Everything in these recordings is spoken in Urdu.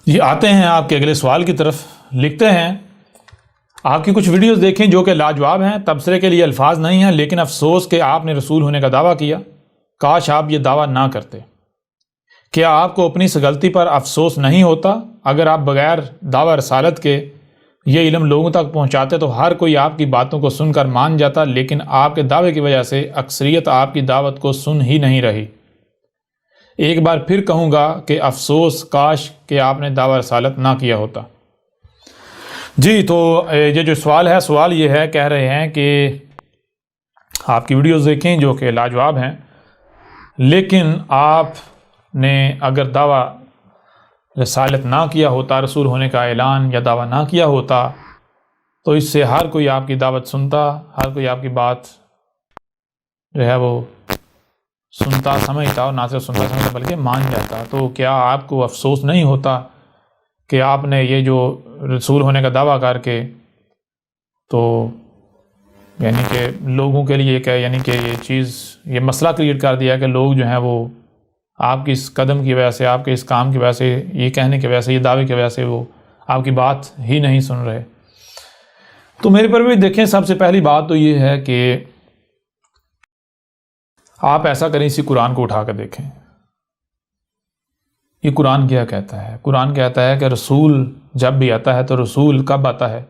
یہ آتے ہیں آپ کے اگلے سوال کی طرف. لکھتے ہیں آپ کی کچھ ویڈیوز دیکھیں جو کہ لاجواب ہیں، تبصرے کے لیے الفاظ نہیں ہیں، لیکن افسوس کہ آپ نے رسول ہونے کا دعویٰ کیا. کاش آپ یہ دعویٰ نہ کرتے. کیا آپ کو اپنی اس غلطی پر افسوس نہیں ہوتا؟ اگر آپ بغیر دعویٰ رسالت کے یہ علم لوگوں تک پہنچاتے تو ہر کوئی آپ کی باتوں کو سن کر مان جاتا، لیکن آپ کے دعوے کی وجہ سے اکثریت آپ کی دعوت کو سن ہی نہیں رہی. ایک بار پھر کہوں گا کہ افسوس، کاش کہ آپ نے دعویٰ رسالت نہ کیا ہوتا. جی تو یہ جو سوال یہ ہے، کہہ رہے ہیں کہ آپ کی ویڈیوز دیکھیں جو کہ لاجواب ہیں، لیکن آپ نے اگر دعویٰ رسالت نہ کیا ہوتا، رسول ہونے کا اعلان یا دعویٰ نہ کیا ہوتا، تو اس سے ہر کوئی آپ کی دعوت سنتا، ہر کوئی آپ کی بات جو ہے وہ سنتا سمجھتا، اور نہ صرف سنتا سمجھتا بلکہ مان جاتا. تو کیا آپ کو افسوس نہیں ہوتا کہ آپ نے یہ جو رسول ہونے کا دعویٰ کر کے تو یعنی کہ لوگوں کے لیے یعنی کہ یہ مسئلہ کریٹ کر دیا کہ لوگ جو ہیں وہ آپ کی اس قدم کی وجہ سے، آپ کے اس کام کی وجہ سے، یہ کہنے کی وجہ سے، یہ دعوے کی وجہ سے وہ آپ کی بات ہی نہیں سن رہے. تو میرے پر بھی دیکھیں، سب سے پہلی بات تو یہ ہے کہ آپ ایسا کریں، اسی قرآن کو اٹھا کر دیکھیں. یہ قرآن کیا کہتا ہے؟ قرآن کہتا ہے کہ رسول جب بھی آتا ہے تو رسول کب آتا ہے؟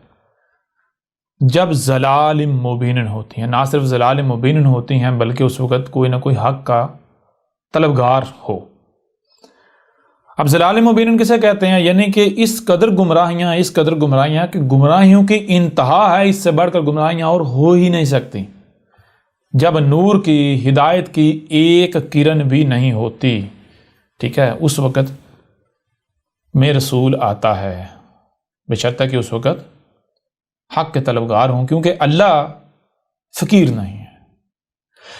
جب ضلال مبین ہوتی ہیں. نہ صرف ضلال مبین ہوتی ہیں بلکہ اس وقت کوئی نہ کوئی حق کا طلبگار ہو. اب ضلال مبین کسے کہتے ہیں؟ یعنی کہ اس قدر گمراہیاں کہ گمراہیوں کی انتہا ہے، اس سے بڑھ کر گمراہیاں اور ہو ہی نہیں سکتی. جب نور کی، ہدایت کی ایک کرن بھی نہیں ہوتی، ٹھیک ہے، اس وقت میں رسول آتا ہے، بشرطہ کہ اس وقت حق کے طلبگار ہوں، کیونکہ اللہ فقیر نہیں ہے.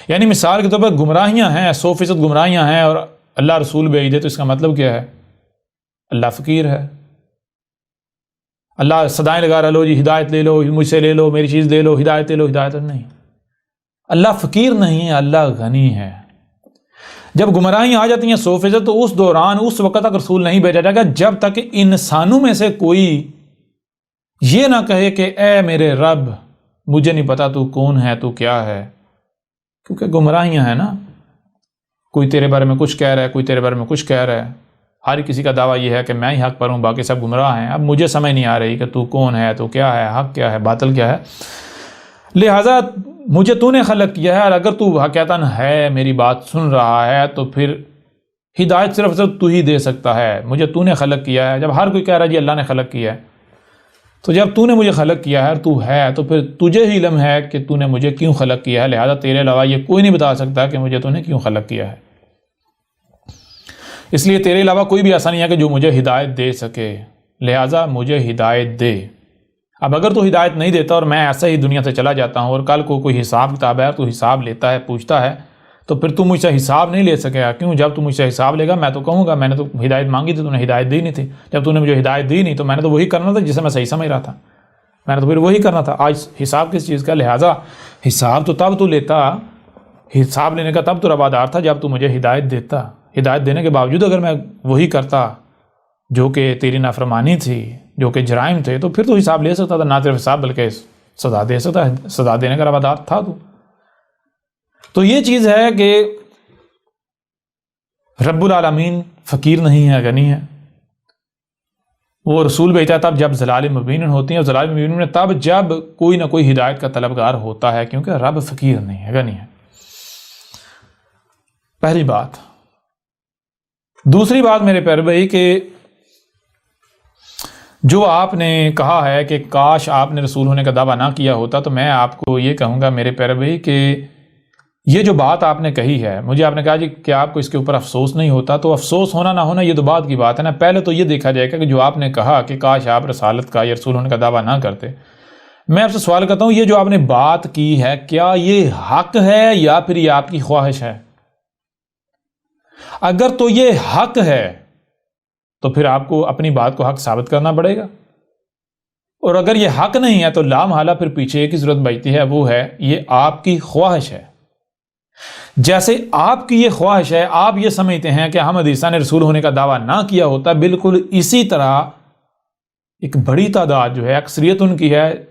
یعنی مثال کے طور پر گمراہیاں ہیں، 100% گمراہیاں ہیں، اور اللہ رسول بھیج دے تو اس کا مطلب کیا ہے؟ اللہ فقیر ہے. اللہ صدائیں لگا رہا، لو جی ہدایت لے لو، مجھ سے لے لو، میری چیز لے لو، ہدایت لے لو. ہدایت نہیں، اللہ فقیر نہیں ہے، اللہ غنی ہے. جب گمراہیاں آ جاتی ہیں 100%، تو اس دوران، اس وقت تک رسول نہیں بھیجا جائے گا جب تک انسانوں میں سے کوئی یہ نہ کہے کہ اے میرے رب، مجھے نہیں پتا تو کون ہے، تو کیا ہے. کیونکہ گمراہیاں ہیں نا، کوئی تیرے بارے میں کچھ کہہ رہا ہے، کوئی تیرے بارے میں کچھ کہہ رہا ہے. ہر کسی کا دعویٰ یہ ہے کہ میں ہی حق پر ہوں، باقی سب گمراہ ہیں. اب مجھے سمجھ نہیں آ رہی کہ تو کون ہے، تو کیا ہے، حق کیا ہے، باطل کیا ہے. لہٰذا مجھے تو نے خلق کیا ہے، اور اگر تو حقیقتاً ہے، میری بات سن رہا ہے، تو پھر ہدایت صرف تو ہی دے سکتا ہے. مجھے تو نے خلق کیا ہے. جب ہر کوئی کہہ رہا ہے جی اللہ نے خلق کیا ہے، تو جب تو نے مجھے خلق کیا ہے اور تو ہے، تو پھر تجھے ہی علم ہے کہ تو نے مجھے کیوں خلق کیا ہے. لہذا تیرے علاوہ یہ کوئی نہیں بتا سکتا کہ مجھے تو نے کیوں خلق کیا ہے. اس لیے تیرے علاوہ کوئی بھی ایسا نہیں ہے کہ جو مجھے ہدایت دے سکے. لہذا مجھے ہدایت دے. اب اگر تو ہدایت نہیں دیتا اور میں ایسا ہی دنیا سے چلا جاتا ہوں، اور کل کو کوئی حساب کتاب ہے، تو حساب لیتا ہے، پوچھتا ہے، تو پھر تو مجھ سے حساب نہیں لے سکے گا. کیوں؟ جب تو مجھ سے حساب لے گا میں تو کہوں گا میں نے تو ہدایت مانگی تھی، تو نے ہدایت دی نہیں تھی. جب تو نے مجھے ہدایت دی نہیں تو میں نے تو وہی کرنا تھا جسے میں صحیح سمجھ رہا تھا، میں نے تو پھر وہی کرنا تھا. آج حساب کس چیز کا؟ لہٰذا حساب تو تب تو لیتا، حساب لینے کا تب تو روادار تھا جب تو مجھے ہدایت دیتا. ہدایت دینے کے باوجود اگر میں وہی کرتا جو کہ تیری نافرمانی تھی، جو کہ جرائم تھے، تو پھر تو حساب لے سکتا تھا. نہ صرف حساب بلکہ سزا دے سکتا ہے، سزا دینے کا روادار تھا. تو یہ چیز ہے کہ رب العالمین فقیر نہیں ہے، غنی ہے. وہ رسول بھیجتا ہے تب جب ضلال مبین ہوتی ہیں، اور ضلال مبین میں تب جب کوئی نہ کوئی ہدایت کا طلبگار ہوتا ہے، کیونکہ رب فقیر نہیں ہے، غنی ہے. پہلی بات. دوسری بات میرے پیارے بھائی کہ جو آپ نے کہا ہے کہ کاش آپ نے رسول ہونے کا دعویٰ نہ کیا ہوتا، تو میں آپ کو یہ کہوں گا میرے پیارے بھائی کہ یہ جو بات آپ نے کہی ہے، مجھے آپ نے کہا جی کہ آپ کو اس کے اوپر افسوس نہیں ہوتا، تو افسوس ہونا نہ ہونا یہ تو بات کی بات ہے نا. پہلے تو یہ دیکھا جائے گا کہ جو آپ نے کہا کہ کاش آپ رسالت کا یا رسول ہونے کا دعویٰ نہ کرتے. میں آپ سے سوال کرتا ہوں، یہ جو آپ نے بات کی ہے، کیا یہ حق ہے یا پھر یہ آپ کی خواہش ہے؟ اگر تو یہ حق ہے تو پھر آپ کو اپنی بات کو حق ثابت کرنا پڑے گا، اور اگر یہ حق نہیں ہے تو لا محالہ پھر پیچھے ایک ہی ضرورت بچتی ہے، وہ ہے یہ آپ کی خواہش ہے. جیسے آپ کی یہ خواہش ہے، آپ یہ سمجھتے ہیں کہ احمد عیسیٰ نے رسول ہونے کا دعویٰ نہ کیا ہوتا، بالکل اسی طرح ایک بڑی تعداد جو ہے، اکثریت ان کی ہے،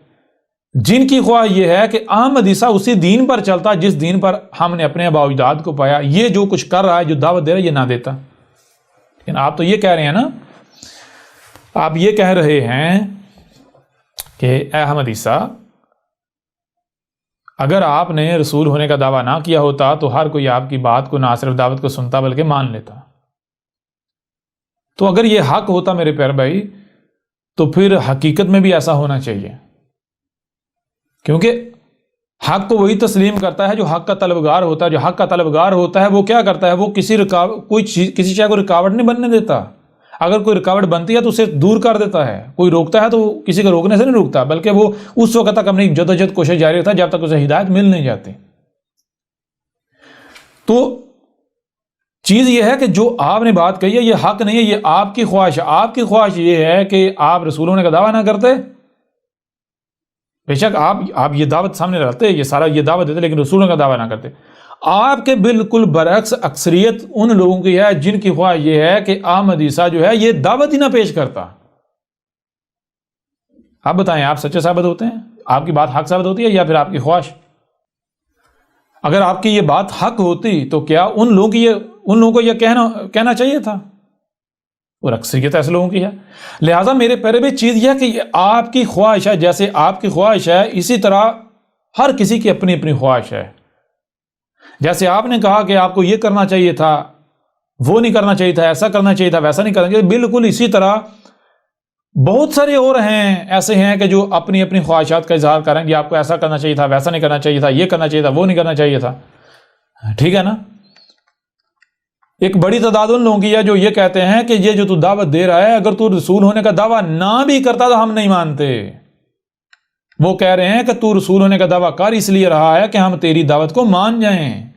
جن کی خواہش یہ ہے کہ احمد عیسیٰ اسی دین پر چلتا جس دین پر ہم نے اپنے آباء و اجداد کو پایا، یہ جو کچھ کر رہا ہے، جو دعوت دے رہا ہے، یہ نہ دیتا۔ لیکن آپ تو یہ کہہ رہے ہیں نا، آپ یہ کہہ رہے ہیں کہ اے احمد عیسیٰ، اگر آپ نے رسول ہونے کا دعویٰ نہ کیا ہوتا تو ہر کوئی آپ کی بات کو نہ صرف دعوت کو سنتا بلکہ مان لیتا۔ تو اگر یہ حق ہوتا میرے پیارے بھائی، تو پھر حقیقت میں بھی ایسا ہونا چاہیے، کیونکہ حق کو وہی تسلیم کرتا ہے جو حق کا طلبگار ہوتا ہے۔ جو حق کا طلبگار ہوتا ہے وہ کیا کرتا ہے؟ وہ کسی شے کو رکاوٹ نہیں بننے دیتا۔ اگر کوئی رکاوٹ بنتی ہے تو اسے دور کر دیتا ہے۔ کوئی روکتا ہے تو وہ کسی کو روکنے سے نہیں روکتا، بلکہ وہ اس وقت تک اپنی جدوجہد کوشش جاری رکھتا ہے جب تک اسے ہدایت مل نہیں جاتی۔ تو چیز یہ ہے کہ جو آپ نے بات کہی ہے یہ حق نہیں ہے، یہ آپ کی خواہش ہے۔ آپ کی خواہش یہ ہے کہ آپ رسول ہونے کا دعویٰ نہ کرتے۔ بے شک آپ یہ دعوت سامنے رکھتے، یہ سارا یہ دعوت دیتے، لیکن رسولوں کا دعویٰ نہ کرتے۔ آپ کے بالکل برعکس اکثریت ان لوگوں کی ہے جن کی خواہش یہ ہے کہ احمد عیسیٰ جو ہے یہ دعوت ہی نہ پیش کرتا۔ آپ بتائیں، آپ سچے ثابت ہوتے ہیں؟ آپ کی بات حق ثابت ہوتی ہے یا پھر آپ کی خواہش؟ اگر آپ کی یہ بات حق ہوتی تو کیا ان لوگوں کو یہ کہنا چاہیے تھا؟ اور اکثریت ایسے لوگوں کی ہے۔ لہٰذا میرے پیارے بھی چیز یہ ہے کہ یہ آپ کی خواہش ہے، جیسے آپ کی خواہش ہے اسی طرح ہر کسی کی اپنی اپنی خواہش ہے۔ جیسے آپ نے کہا کہ آپ کو یہ کرنا چاہیے تھا، وہ نہیں کرنا چاہیے تھا، ایسا کرنا چاہیے تھا، ویسا نہیں کرنا چاہیے، بالکل اسی طرح بہت سارے اور ہیں، ایسے ہیں کہ جو اپنی اپنی خواہشات کا اظہار کریں گے، آپ کو ایسا کرنا چاہیے تھا، ویسا نہیں کرنا چاہیے تھا، یہ کرنا چاہیے تھا، وہ نہیں کرنا چاہیے تھا۔ ٹھیک ہے نا؟ ایک بڑی تعداد ان لوگوں کی ہے جو یہ کہتے ہیں کہ یہ جو تو دعوت دے رہا ہے، اگر تو رسول ہونے کا دعویٰ نہ بھی کرتا تو ہم نہیں مانتے۔ وہ کہہ رہے ہیں کہ تو رسول ہونے کا دعویٰ کر اس لیے رہا ہے کہ ہم تیری دعوت کو مان جائیں۔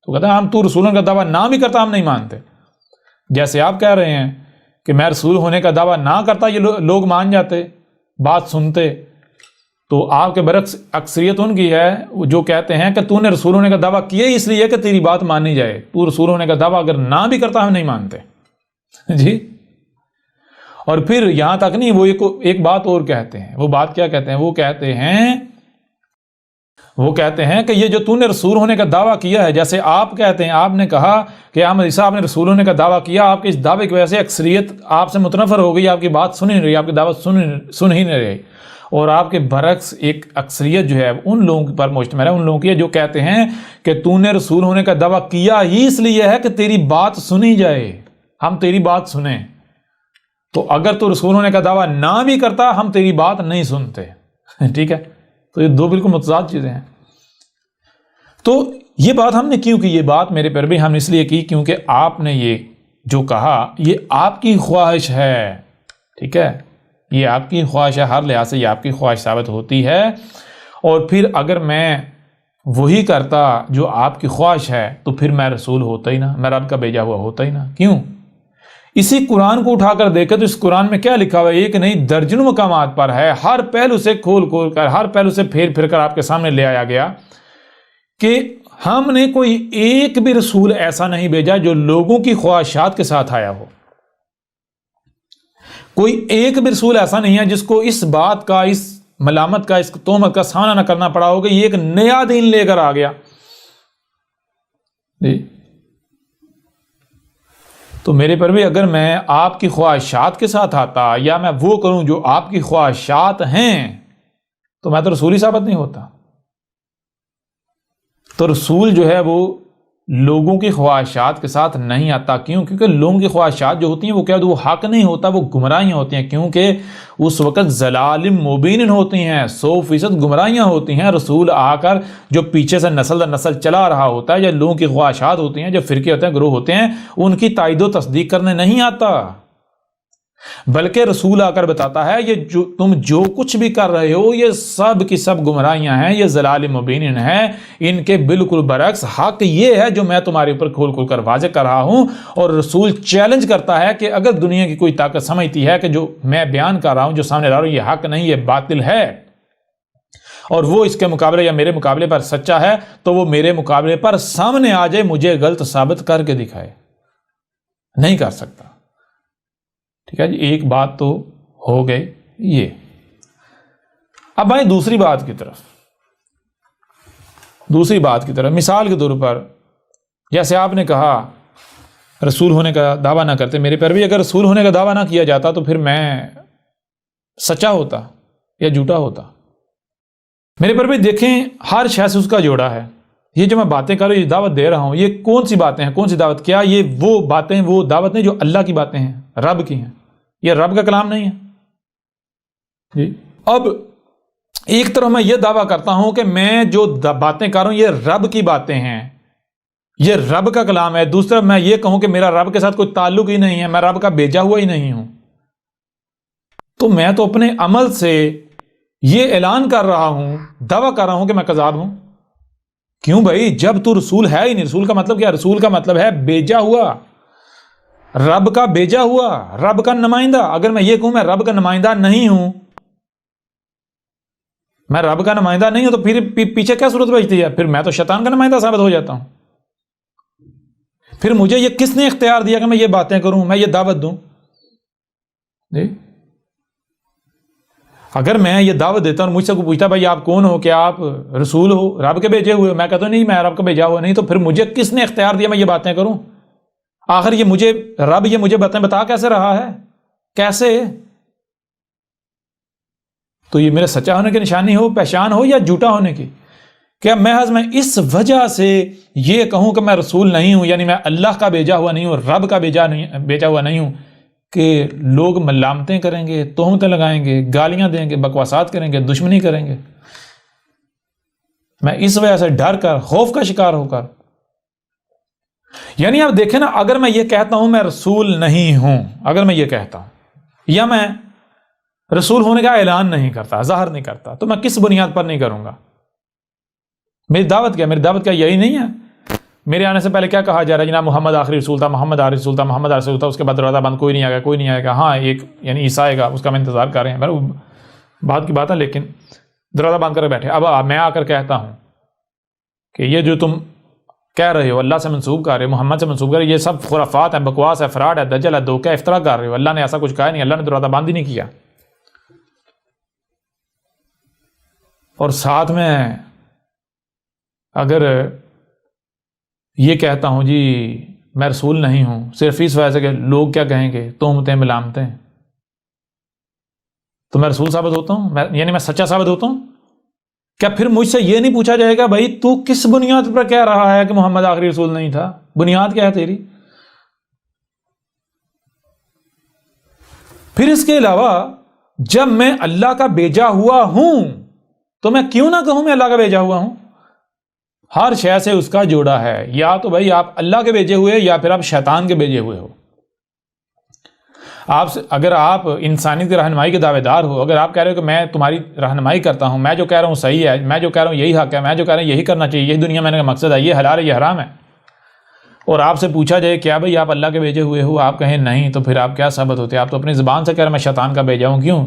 تو کہتا ہے ہم تو رسول ہونے کا دعویٰ نہ بھی کرتا ہم نہیں مانتے۔ جیسے آپ کہہ رہے ہیں کہ میں رسول ہونے کا دعویٰ نہ کرتا یہ لوگ مان جاتے، بات سنتے، تو آپ کے برعکس اکثریت ان کی ہے جو کہتے ہیں کہ تو نے رسول ہونے کا دعویٰ کیا اس لیے کہ تیری بات مانی جائے، تو رسول ہونے کا دعویٰ اگر نہ بھی کرتا ہم نہیں مانتے۔ جی، اور پھر یہاں تک نہیں، وہ ایک بات اور کہتے ہیں۔ وہ بات کیا کہتے ہیں؟ وہ کہتے ہیں کہ یہ جو تو نے رسول ہونے کا دعویٰ کیا ہے، جیسے آپ کہتے ہیں، آپ نے کہا کہ احمد عیسیٰ آپ نے رسول ہونے کا دعویٰ کیا، آپ کے اس دعوے کی وجہ سے اکثریت آپ سے متنفر ہو گئی، آپ کی بات سن ہی نہیں رہی، آپ کی دعوت سن ہی نہیں رہی، اور آپ کے برعکس ایک اکثریت جو ہے ان لوگوں پر مشتمل ہے، ان لوگوں کی جو کہتے ہیں کہ تو نے رسول ہونے کا دعویٰ کیا ہی اس لیے ہے کہ تیری بات سنی جائے، ہم تیری بات سنیں، تو اگر تو رسول ہونے کا دعویٰ نہ بھی کرتا ہم تیری بات نہیں سنتے۔ ٹھیک ہے؟ تو یہ دو بالکل متضاد چیزیں ہیں۔ تو یہ بات ہم نے کیوں کی؟ یہ بات میرے پیارے بھائی ہم اس لیے کی کیونکہ آپ نے یہ جو کہا یہ آپ کی خواہش ہے۔ ٹھیک ہے؟ یہ آپ کی خواہش ہے، ہر لحاظ سے یہ آپ کی خواہش ثابت ہوتی ہے۔ اور پھر اگر میں وہی کرتا جو آپ کی خواہش ہے تو پھر میں رسول ہوتا ہی نہ، میں رب کا بھیجا ہوا ہوتا ہی نہ۔ کیوں؟ اسی قرآن کو اٹھا کر دیکھیں تو اس قرآن میں کیا لکھا ہوا ہے؟ ایک نہیں درجنوں مقامات پر ہے، ہر پہلو سے کھول کر، ہر پہلو سے پھیر کر آپ کے سامنے لے آیا گیا کہ ہم نے کوئی ایک بھی رسول ایسا نہیں بھیجا جو لوگوں کی خواہشات کے ساتھ آیا ہو۔ کوئی ایک بھی رسول ایسا نہیں ہے جس کو اس بات کا، اس ملامت کا، اس تہمت کا سامنا نہ کرنا پڑا ہو کہ یہ ایک نیا دین لے کر آ گیا۔ جی، تو میرے پر بھی اگر میں آپ کی خواہشات کے ساتھ آتا یا میں وہ کروں جو آپ کی خواہشات ہیں تو میں تو رسول ہی ثابت نہیں ہوتا۔ تو رسول جو ہے وہ لوگوں کی خواہشات کے ساتھ نہیں آتا۔ کیوں؟ کیونکہ لوگوں کی خواہشات جو ہوتی ہیں وہ کیا، وہ حق نہیں ہوتا، وہ گمراہیاں ہوتی ہیں، کیونکہ اس وقت ضلال مبین ہوتی ہیں، 100% گمراہیاں ہوتی ہیں۔ رسول آ کر جو پیچھے سے نسل در نسل چلا رہا ہوتا ہے، یا لوگوں کی خواہشات ہوتی ہیں، جو فرقے ہوتے ہیں، گروہ ہوتے ہیں، ان کی تائید و تصدیق کرنے نہیں آتا، بلکہ رسول آ کر بتاتا ہے یہ تم جو کچھ بھی کر رہے ہو یہ سب کی سب گمراہیاں ہیں، یہ ضلال مبین ہیں، ان کے بالکل برعکس حق یہ ہے جو میں تمہارے اوپر کھول کر واضح کر رہا ہوں۔ اور رسول چیلنج کرتا ہے کہ اگر دنیا کی کوئی طاقت سمجھتی ہے کہ جو میں بیان کر رہا ہوں، جو سامنے لا رہا ہوں، یہ حق نہیں، یہ باطل ہے، اور وہ اس کے مقابلے یا میرے مقابلے پر سچا ہے تو وہ میرے مقابلے پر سامنے آ جائے، مجھے غلط ثابت کر کے دکھائے، نہیں کر سکتا۔ ٹھیک ہے جی، ایک بات تو ہو گئی یہ۔ اب آئیں دوسری بات کی طرف، مثال کے طور پر جیسے آپ نے کہا رسول ہونے کا دعویٰ نہ کرتے، میرے پر بھی اگر رسول ہونے کا دعویٰ نہ کیا جاتا تو پھر میں سچا ہوتا یا جھوٹا ہوتا؟ میرے پر بھی دیکھیں ہر شے سے اس کا جوڑا ہے۔ یہ جو میں باتیں کر رہا ہوں، یہ دعوت دے رہا ہوں، یہ کون سی باتیں ہیں، کون سی دعوت؟ کیا یہ وہ باتیں، وہ دعوت نہیں جو اللہ کی باتیں ہیں، رب کی ہیں؟ یہ رب کا کلام نہیں ہے جی۔ اب ایک طرف میں یہ دعویٰ کرتا ہوں کہ میں جو باتیں کر رہا ہوں یہ رب کی باتیں ہیں، یہ رب کا کلام ہے، دوسرا میں یہ کہوں کہ میرا رب کے ساتھ کوئی تعلق ہی نہیں ہے، میں رب کا بھیجا ہوا ہی نہیں ہوں، تو میں تو اپنے عمل سے یہ اعلان کر رہا ہوں، دعویٰ کر رہا ہوں کہ میں کذاب ہوں۔ کیوں بھائی؟ جب تو رسول ہے ہی نہیں۔ رسول کا مطلب کیا؟ رسول کا مطلب ہے بھیجا ہوا، رب کا بھیجا ہوا، رب کا نمائندہ۔ اگر میں یہ کہوں میں رب کا نمائندہ نہیں ہوں، میں رب کا نمائندہ نہیں ہوں، تو پھر پیچھے کیا صورت بچتی ہے؟ پھر میں تو شیطان کا نمائندہ ثابت ہو جاتا ہوں۔ پھر مجھے یہ کس نے اختیار دیا کہ میں یہ باتیں کروں، میں یہ دعوت دوں؟ جی، اگر میں یہ دعوت دیتا ہوں، مجھ سے کوئی پوچھتا بھائی آپ کون ہو، کیا آپ رسول ہو، رب کے بھیجے ہوئے؟ میں کہتا ہوں نہیں، میں رب کا بھیجا ہوا نہیں، تو پھر مجھے کس نے اختیار دیا میں یہ باتیں کروں؟ آخر یہ مجھے رب یہ مجھے بتا کیسے رہا ہے؟ کیسے؟ تو یہ میرے سچا ہونے کی نشانی ہو، پہچان ہو، یا جھوٹا ہونے کی؟ کیا محض میں اس وجہ سے یہ کہوں کہ میں رسول نہیں ہوں، یعنی میں اللہ کا بھیجا ہوا نہیں ہوں، رب کا بھیجا ہوا نہیں ہوں، کہ لوگ ملامتیں کریں گے، تہمتیں لگائیں گے، گالیاں دیں گے، بکواسات کریں گے، دشمنی کریں گے؟ میں اس وجہ سے ڈر کر، خوف کا شکار ہو کر، یعنی آپ دیکھیں نا، اگر میں یہ کہتا ہوں میں رسول نہیں ہوں، اگر میں یہ کہتا ہوں، یا میں رسول ہونے کا اعلان نہیں کرتا، ظاہر نہیں کرتا، تو میں کس بنیاد پر نہیں کروں گا؟ میری دعوت کیا؟ میری دعوت کیا یہی نہیں ہے؟ میرے آنے سے پہلے کیا کہا جا رہا ہے؟ جناب محمد آخری رسول تھا، محمد آخری رسول تھا، محمد آخری رسول تھا، اس کے بعد دروازہ بند، کوئی نہیں آئے گا، کوئی نہیں آئے گا۔ ہاں ایک یعنی عیسیٰ آئے گا، اس کا میں انتظار کر رہے ہیں، بات کی بات ہے، لیکن دروازہ بند کر کے بیٹھے۔ اب میں آ کر کہتا ہوں کہ یہ جو تم کہہ رہے ہو اللہ سے منسوب کر رہے ہو، محمد سے منسوب کر رہے ہو، یہ سب خرافات ہے، بکواس ہے، فراڈ ہے، دجل ہے، دھوکہ ہے، افطرا کر رہے ہو، اللہ نے ایسا کچھ کہا نہیں، اللہ نے دروازہ بند ہی نہیں کیا۔ اور ساتھ میں اگر یہ کہتا ہوں جی میں رسول نہیں ہوں، صرف اس وجہ سے کہ لوگ کیا کہیں گے، تہمتیں ملامتیں، تو میں رسول ثابت ہوتا ہوں، یعنی میں سچا ثابت ہوتا ہوں؟ کیا پھر مجھ سے یہ نہیں پوچھا جائے گا بھائی تو کس بنیاد پر کہہ رہا ہے کہ محمد آخری رسول نہیں تھا؟ بنیاد کیا ہے تیری؟ پھر اس کے علاوہ جب میں اللہ کا بھیجا ہوا ہوں تو میں کیوں نہ کہوں میں اللہ کا بھیجا ہوا ہوں؟ ہر شے سے اس کا جوڑا ہے، یا تو بھائی آپ اللہ کے بھیجے ہوئے یا پھر آپ شیطان کے بھیجے ہوئے ہو۔ اگر آپ انسانیت کی رہنمائی کے دعوے دار ہو، اگر آپ کہہ رہے ہو کہ میں تمہاری رہنمائی کرتا ہوں، میں جو کہہ رہا ہوں صحیح ہے، میں جو کہہ رہا ہوں یہی حق ہے، میں جو کہہ رہا ہوں یہی کرنا چاہیے، یہی دنیا میں نے مقصد ہے، یہ حلال ہے، یہ حرام ہے، اور آپ سے پوچھا جائے کیا بھائی آپ اللہ کے بھیجے ہوئے ہو، آپ کہیں نہیں، تو پھر آپ کیا ثابت ہوتے؟ آپ تو اپنی زبان سے کہہ رہے ہیں میں شیطان کا بھیجا ہوں۔ کیوں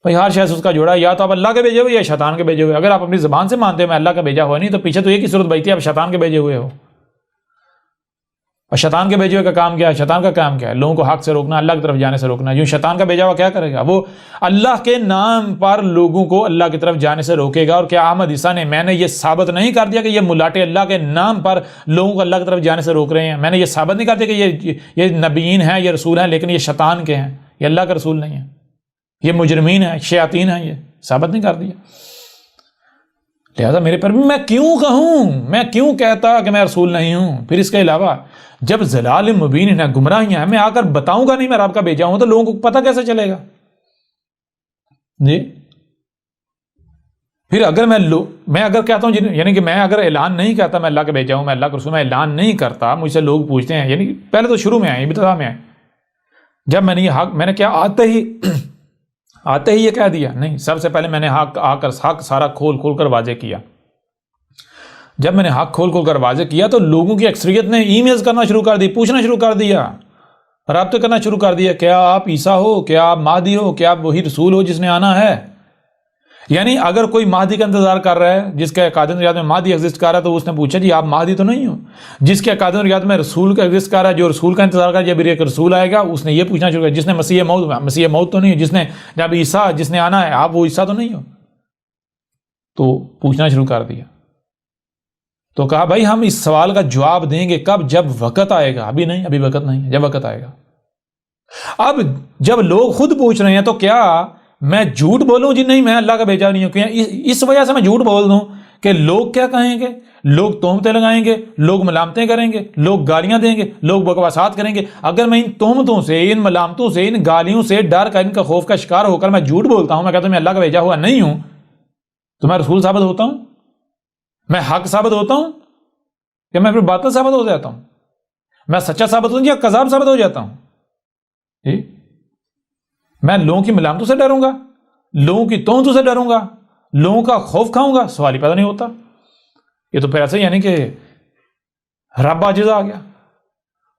بھائی؟ ہر شخص اس کا جوڑا ہے، یا تو آپ اللہ کے بھیجے ہوئے یا شیطان کے بھیجے ہوئے۔ اگر آپ اپنی زبان سے مانتے ہو میں اللہ کا بھیجا ہوا نہیں، تو پیچھے تو یہ کی صورت بچتی ہے آپ شیطان کے بھیجے ہوئے ہو۔ اور شیطان کے بھیجے ہوئے کا کام کیا ہے؟ شیطان کا کام کیا ہے؟ لوگوں کو حق سے روکنا، اللہ کی طرف جانے سے روکنا۔ یوں شیطان کا بھیجا ہوا کیا کرے گا؟ وہ اللہ کے نام پر لوگوں کو اللہ کی طرف جانے سے روکے گا۔ اور کیا احمد عیسیٰ نے میں نے یہ ثابت نہیں کر دیا کہ یہ ملاٹے اللہ کے نام پر لوگوں کو اللہ کی طرف جانے سے روک رہے ہیں؟ میں نے یہ ثابت نہیں کر دیا کہ یہ نبیین ہیں، یہ رسول ہیں، لیکن یہ شیطان کے ہیں، یہ اللہ کا رسول نہیں ہے، یہ مجرمین ہیں، شیاطین ہیں، یہ ثابت نہیں کر دیا؟ لہذا میرے پر بھی میں کیوں کہوں، میں کیوں کہتا کہ میں رسول نہیں ہوں؟ پھر اس کے علاوہ جب ضلال مبین ہے، گمراہیاں ہیں، میں آ کر بتاؤں گا نہیں میں رب کا بھیجا ہوں تو لوگوں کو پتہ کیسے چلے گا؟ جی پھر اگر میں اگر کہتا ہوں یعنی کہ میں اگر اعلان نہیں کرتا میں اللہ کا بھیجا ہوں، میں اللہ کا رسول، میں اعلان نہیں کرتا، مجھ سے لوگ پوچھتے ہیں، یعنی پہلے تو شروع میں آئے، ابتدا میں آئے، جب میں نے یہ حق، میں نے کیا آتے ہی یہ کہہ دیا؟ نہیں، سب سے پہلے میں نے حق سارا کھول کر واضح کیا۔ جب میں نے حق کھول کر واضح کیا تو لوگوں کی اکثریت نے ای میلز کرنا شروع کر دی، پوچھنا شروع کر دیا، رابطے کرنا شروع کر دیا، کیا آپ عیسیٰ ہو، کیا آپ مہدی ہو، کیا آپ وہی رسول ہو جس نے آنا ہے؟ یعنی اگر کوئی مہدی کا انتظار کر رہا ہے، جس کے عقائد نظریات میں مہدی ایگزسٹ کر رہا ہے، تو اس نے پوچھا جی آپ مہدی تو نہیں ہو؟ جس کے عقائد نظریات میں رسول کا ایگزسٹ کر رہا ہے، جو رسول کا انتظار کر رہا ہے، جب ایک رسول آئے گا، اس نے یہ پوچھنا شروع کیا، جس نے مسیح موت تو نہیں ہو؟ جس نے جب عیسیٰ جس نے آنا ہے، آپ وہ عیسیٰ تو نہیں ہو؟ تو پوچھنا شروع کر دیا۔ تو کہا بھائی ہم اس سوال کا جواب دیں گے کب؟ جب وقت آئے گا، ابھی نہیں، ابھی وقت نہیں ہے، جب وقت آئے گا۔ اب جب لوگ خود پوچھ رہے ہیں تو کیا میں جھوٹ بولوں جی نہیں میں اللہ کا بھیجا نہیں ہوں؟ کیا اس وجہ سے میں جھوٹ بول دوں کہ لوگ کیا کہیں گے؟ لوگ تہمتیں لگائیں گے، لوگ ملامتیں کریں گے، لوگ گالیاں دیں گے، لوگ بکواسات کریں گے۔ اگر میں ان تہمتوں سے، ان ملامتوں سے، ان گالیوں سے ڈر کر، ان کا خوف کا شکار ہو کر میں جھوٹ بولتا ہوں، میں کہتا ہوں میں اللہ کا بھیجا ہوا نہیں ہوں، تو میں رسول ثابت ہوتا ہوں؟ میں حق ثابت ہوتا ہوں یا میں پھر باطل ثابت ہو جاتا ہوں؟ میں سچا ثابت ہوں یا کذاب ثابت ہو جاتا ہوں؟ میں لوگوں کی ملامتوں سے ڈروں گا، لوگوں کی تہمتوں سے ڈروں گا، لوگوں کا خوف کھاؤں گا؟ سوال ہی پیدا نہیں ہوتا۔ یہ تو پھر ایسے یعنی کہ رب عاجز آ گیا۔